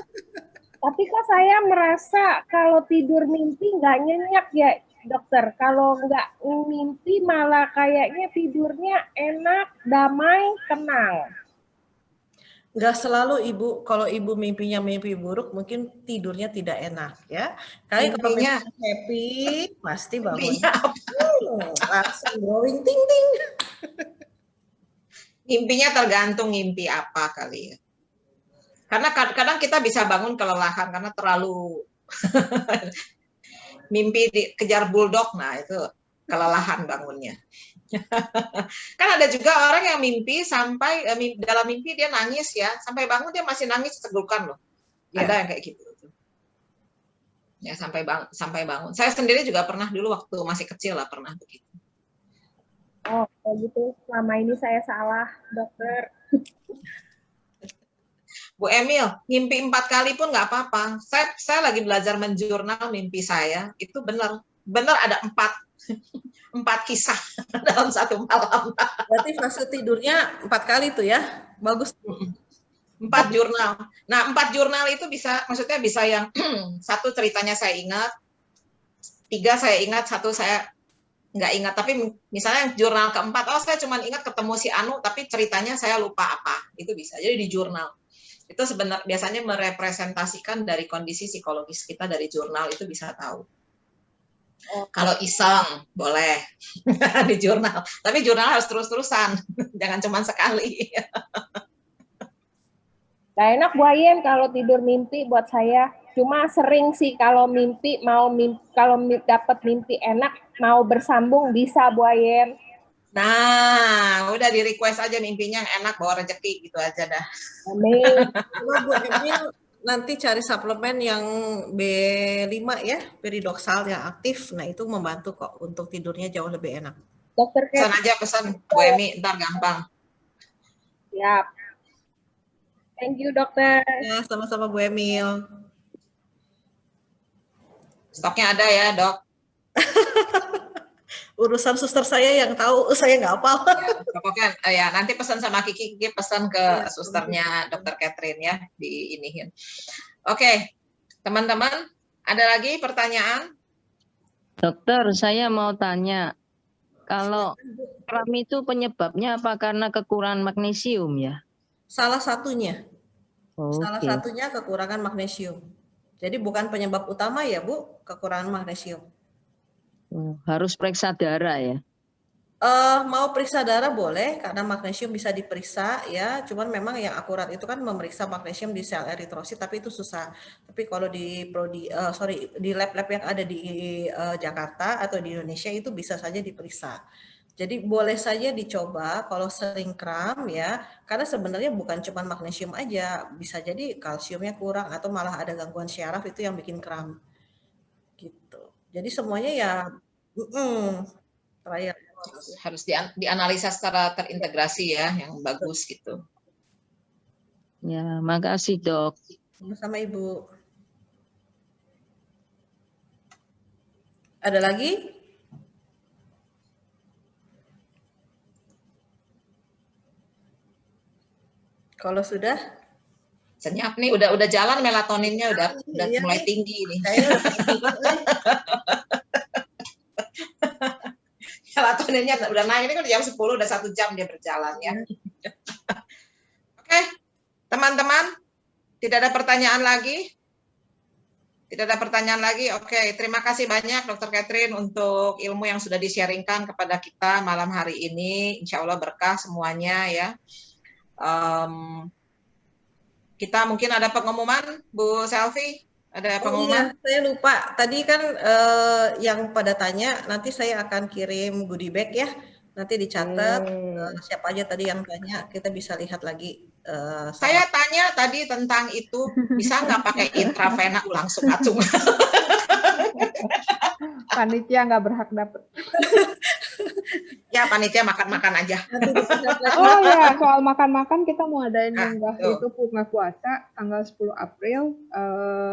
S9: Tapi kok saya merasa kalau tidur mimpi nggak nyenyak ya dokter. Kalau nggak mimpi malah kayaknya tidurnya enak, damai, tenang.
S2: Nggak selalu Ibu, kalau Ibu mimpinya mimpi buruk, mungkin tidurnya tidak enak ya. Kayak kalau happy, pasti bangunnya langsung glowing ting-ting.
S1: Mimpinya tergantung mimpi apa kali ya. Karena kadang kita bisa bangun kelelahan karena terlalu mimpi dikejar bulldog, nah itu kelelahan bangunnya. Kan ada juga orang yang mimpi sampai dalam mimpi dia nangis ya, sampai bangun dia masih nangis segukan loh. Yeah. Ada yang kayak gitu. Ya sampai bangun. Saya sendiri juga pernah dulu waktu masih kecil lah pernah begitu.
S9: Oh, kayak gitu. Selama ini saya salah, dokter.
S1: Bu Emil, mimpi 4 kali pun nggak apa-apa. Saya lagi belajar menjurnal mimpi saya, itu benar ada 4 kisah dalam satu malam.
S2: Berarti fase tidurnya 4 kali tuh ya, bagus.
S1: 4 jurnal. Nah 4 jurnal itu maksudnya bisa yang 1 ceritanya saya ingat, 3 saya ingat, 1 saya nggak ingat. Tapi misalnya jurnal keempat, oh saya cuma ingat ketemu si Anu, tapi ceritanya saya lupa apa. Itu bisa. Jadi di jurnal. Itu sebenarnya biasanya merepresentasikan dari kondisi psikologis kita dari jurnal, itu bisa tahu. Kalau iseng, boleh di jurnal. Tapi jurnal harus terus-terusan, jangan cuma sekali.
S9: Gak enak Bu Ayen kalau tidur mimpi buat saya. Cuma sering sih kalau mimpi, kalau dapat mimpi enak, mau bersambung bisa Bu Ayen.
S1: Nah, udah di request aja mimpinya yang enak, bawa rezeki gitu aja dah.
S9: Amin.
S2: Coba Bu Emil nanti cari suplemen yang B5 ya, peridoksal yang aktif. Nah, itu membantu kok untuk tidurnya jauh lebih enak.
S9: Dokter
S1: Pesan
S9: Kat,
S1: aja, pesan Bu Emi, ntar gampang.
S9: siap. Thank you dokter.
S2: Ya, sama-sama Bu Emil.
S1: Stoknya ada ya, Dok.
S2: Urusan suster saya yang tahu, saya nggak hafal.
S1: Ya, pokoknya ya nanti pesan sama Kiki pesan ke susternya Dokter Catherine ya, diinihin. Oke, teman-teman, ada lagi pertanyaan?
S11: Dokter, saya mau tanya, kalau kram itu penyebabnya apa karena kekurangan magnesium ya?
S2: Salah satunya. Salah
S11: Oke.
S2: satunya kekurangan magnesium. Jadi bukan penyebab utama ya Bu, kekurangan magnesium.
S11: Harus periksa darah ya?
S2: Mau periksa darah boleh, karena magnesium bisa diperiksa ya. Cuman memang yang akurat itu kan memeriksa magnesium di sel eritrosit, tapi itu susah. Tapi kalau di lab-lab yang ada di Jakarta atau di Indonesia itu bisa saja diperiksa. Jadi boleh saja dicoba kalau sering kram ya, karena sebenarnya bukan cuma magnesium aja, bisa jadi kalsiumnya kurang atau malah ada gangguan syaraf itu yang bikin kram. Gitu. Jadi semuanya ya trial
S1: harus dianalisa secara terintegrasi ya, yang bagus gitu.
S11: Ya, makasih Dok.
S2: Sama-sama Ibu. Ada lagi? Kalau sudah?
S1: Senyap nih, udah jalan melatoninnya, udah
S2: iya
S1: mulai
S2: nih.
S1: tinggi nih. Melatoninnya udah naik, ini kan jam 10, udah 1 jam dia berjalan ya. Oke, teman-teman, tidak ada pertanyaan lagi? Tidak ada pertanyaan lagi? Oke, terima kasih banyak Dr. Catherine untuk ilmu yang sudah di-sharingkan kepada kita malam hari ini. Insya Allah berkah semuanya ya. Kita mungkin ada pengumuman, Bu Selvi? Ada pengumuman?
S2: Iya, saya lupa. Tadi kan yang pada tanya, nanti saya akan kirim goodie bag ya. Nanti dicatat siapa aja tadi yang tanya, kita bisa lihat lagi.
S1: Saya tanya tadi tentang itu, bisa nggak pakai intravena langsung acung?
S3: Panitia nggak berhak dapet.
S1: Ya, panitia makan-makan aja.
S3: Oh ya, soal makan-makan kita mau adain munggah itu bunga puasa tanggal 10 April.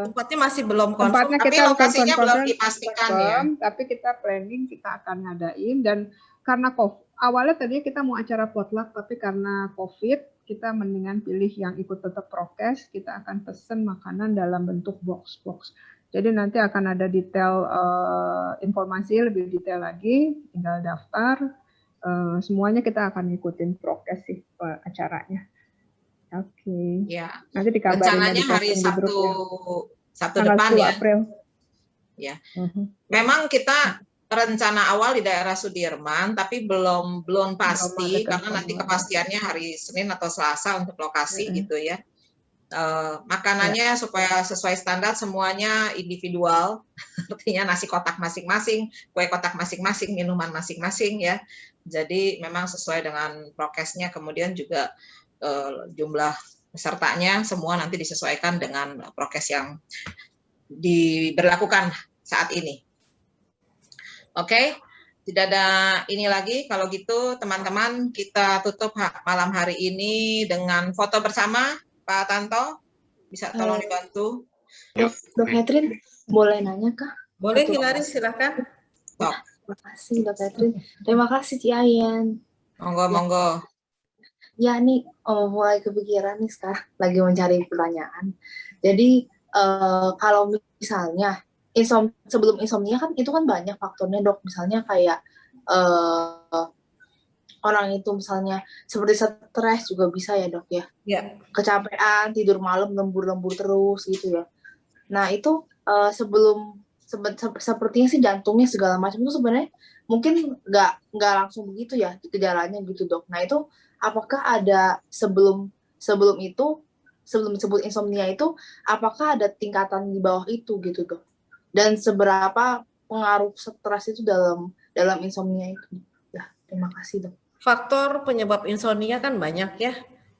S2: Tempatnya masih belum
S3: confirm. Tempatnya
S1: tapi
S3: kita
S1: lokasinya belum
S3: confirm,
S1: dipastikan ya.
S3: Tapi kita planning kita akan ngadain, dan karena awalnya tadinya kita mau acara potluck, tapi karena COVID kita mendingan pilih yang ikut tetap prokes. Kita akan pesen makanan dalam bentuk box-box. Jadi nanti akan ada detail informasi lebih detail lagi, tinggal daftar. Semuanya kita akan ngikutin prokes sih acaranya. Oke.
S1: Ya.
S3: Nanti dikabarin
S1: rencananya hari Sabtu depan
S3: 10
S1: ya.
S3: April.
S1: Ya. Memang kita rencana awal di daerah Sudirman, tapi belum pasti karena nanti kepastiannya hari Senin atau Selasa untuk lokasi gitu ya. Makanannya supaya sesuai standar semuanya individual, artinya nasi kotak masing-masing, kue kotak masing-masing, minuman masing-masing ya. Jadi memang sesuai dengan prokesnya, kemudian juga jumlah pesertanya semua nanti disesuaikan dengan prokes yang diberlakukan saat ini. Oke, tidak ada ini lagi. Kalau gitu teman-teman, kita tutup malam hari ini dengan foto bersama. Pak Tanto, bisa tolong dibantu?
S12: Dok Catherine, boleh nanya kah?
S2: Boleh, Hilary, silakan.
S12: Terima kasih Dok Catherine. Terima kasih Ci Ayen.
S1: Monggo.
S12: Ya nih, mulai kepikiran nih sekarang, lagi mencari pertanyaan. Jadi kalau misalnya sebelum insomnia kan itu kan banyak faktornya Dok. Misalnya kayak orang itu misalnya seperti stres juga bisa ya dok ya?
S2: Ya.
S12: Kecapean, tidur malam, lembur-lembur terus gitu ya. Nah itu sepertinya sih jantungnya segala macam itu sebenarnya mungkin nggak langsung begitu ya gejalanya gitu dok. Nah itu apakah ada sebelum disebut insomnia itu apakah ada tingkatan di bawah itu gitu dok? Dan seberapa pengaruh stres itu dalam insomnia itu? Ya, terima kasih dok.
S2: Faktor penyebab insomnia kan banyak ya.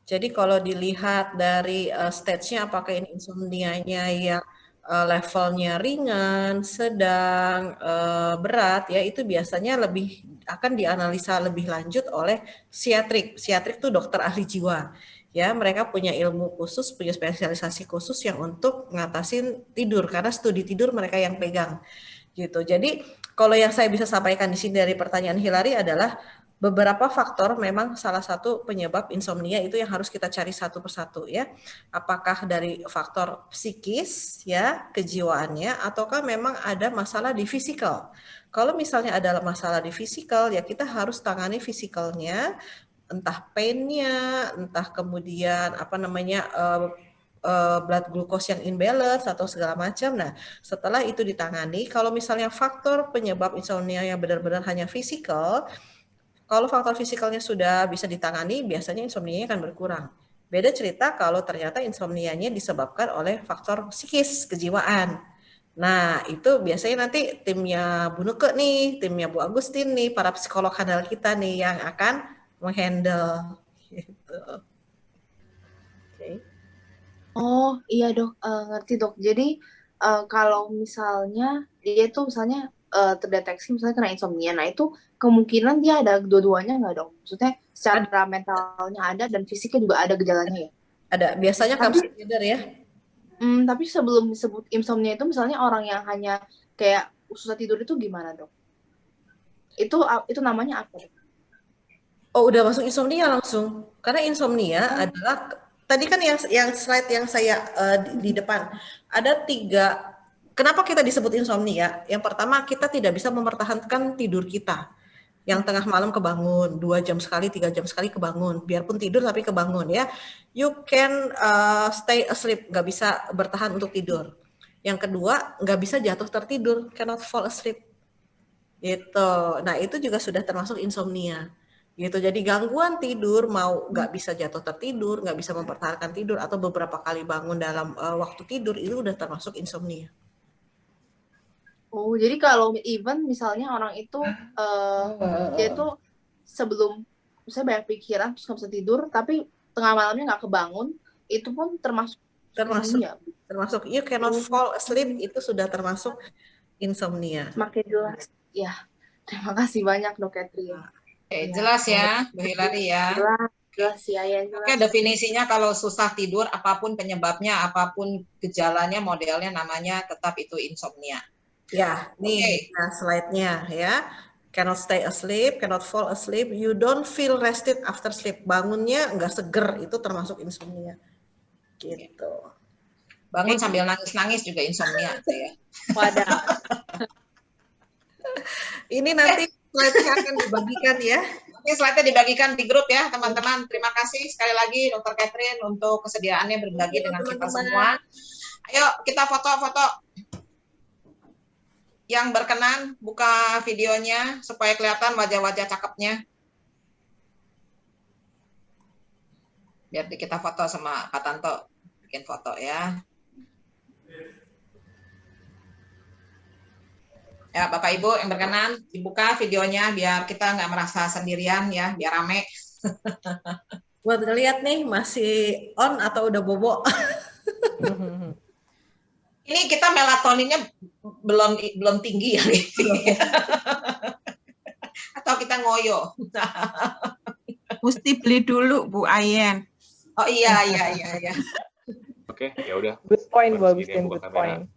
S2: Jadi kalau dilihat dari stage-nya apakah ini insomnia-nya yang levelnya ringan, sedang, berat ya, itu biasanya lebih akan dianalisa lebih lanjut oleh psikiatrik. Psikiatrik itu dokter ahli jiwa. Ya, mereka punya ilmu khusus, punya spesialisasi khusus yang untuk ngatasin tidur karena studi tidur mereka yang pegang. Gitu. Jadi kalau yang saya bisa sampaikan di sini dari pertanyaan Hilary adalah beberapa faktor memang salah satu penyebab insomnia itu yang harus kita cari satu persatu ya. Apakah dari faktor psikis ya, kejiwaannya ataukah memang ada masalah di fisikal. Kalau misalnya ada masalah di fisikal ya kita harus tangani fisikalnya, entah pain-nya, entah kemudian blood glucose yang imbalance atau segala macam. Nah, setelah itu ditangani, kalau misalnya faktor penyebab insomnia yang benar-benar hanya fisikal, kalau faktor fisikalnya sudah bisa ditangani, biasanya insomnia akan berkurang. Beda cerita kalau ternyata insomnia-nya disebabkan oleh faktor psikis, kejiwaan. Nah, itu biasanya nanti timnya Bu Nuke nih, timnya Bu Agustin nih, para psikolog handal kita nih yang akan menghandle. Gitu. Okay.
S12: Oh iya dok, ngerti dok. Jadi kalau misalnya dia tuh misalnya terdeteksi misalnya kena insomnia, nah itu kemungkinan dia ada dua-duanya nggak dok? Maksudnya secara mentalnya ada dan fisiknya juga ada gejalanya ya?
S2: Ada, biasanya comes together ya.
S12: Tapi sebelum disebut insomnia itu misalnya orang yang hanya kayak susah tidur itu gimana dok? Itu namanya apa dok?
S2: Oh udah masuk insomnia langsung. Karena insomnia adalah, tadi kan yang slide yang saya di depan, ada 3. Kenapa kita disebut insomnia? Yang pertama, kita tidak bisa mempertahankan tidur kita. Yang tengah malam kebangun, 2 jam sekali, 3 jam sekali kebangun. Biarpun tidur tapi kebangun ya. You can stay asleep, nggak bisa bertahan untuk tidur. Yang kedua, nggak bisa jatuh tertidur, cannot fall asleep. Gitu. Nah itu juga sudah termasuk insomnia. Gitu. Jadi gangguan tidur, mau nggak bisa jatuh tertidur, nggak bisa mempertahankan tidur, atau beberapa kali bangun dalam waktu tidur, itu udah termasuk insomnia.
S12: Oh, jadi kalau even misalnya orang itu dia tuh sebelum misalnya banyak pikiran terus nggak bisa tidur, tapi tengah malamnya nggak kebangun, itu pun termasuk insomnia.
S2: Termasuk you cannot fall asleep, itu sudah termasuk insomnia.
S12: Semakin jelas. Ya, terima kasih banyak Dok Catherine.
S1: Oke, jelas ya, Bu Hilary ya.
S12: Jelas ya, ya.
S1: Oke, definisinya kalau susah tidur, apapun penyebabnya, apapun gejalanya, modelnya, namanya tetap itu insomnia.
S2: Ya, nih nah slide-nya ya. Cannot stay asleep, cannot fall asleep, you don't feel rested after sleep. Bangunnya nggak seger, itu termasuk insomnia. Gitu.
S1: Bangun sambil nangis-nangis juga insomnia ya.
S12: Wadah.
S2: Ini nanti slide-nya akan dibagikan ya.
S1: Oke, slide-nya dibagikan di grup ya, teman-teman. Terima kasih sekali lagi Dr. Catherine untuk kesediaannya berbagi dengan kita semua. Ayo kita foto-foto. Yang berkenan buka videonya supaya kelihatan wajah-wajah cakepnya. Biar kita foto sama Pak Tanto, bikin foto ya. Ya Bapak Ibu yang berkenan dibuka videonya biar kita nggak merasa sendirian ya, biar rame.
S2: Buat ngeliat nih masih on atau udah bobo.
S1: Ini kita melatoninnya belum tinggi ya. Atau kita ngoyo.
S10: Mesti beli dulu Bu Ayen.
S1: Oh iya.
S4: Oke, ya udah.
S5: Good point, Bu Agustin, good point.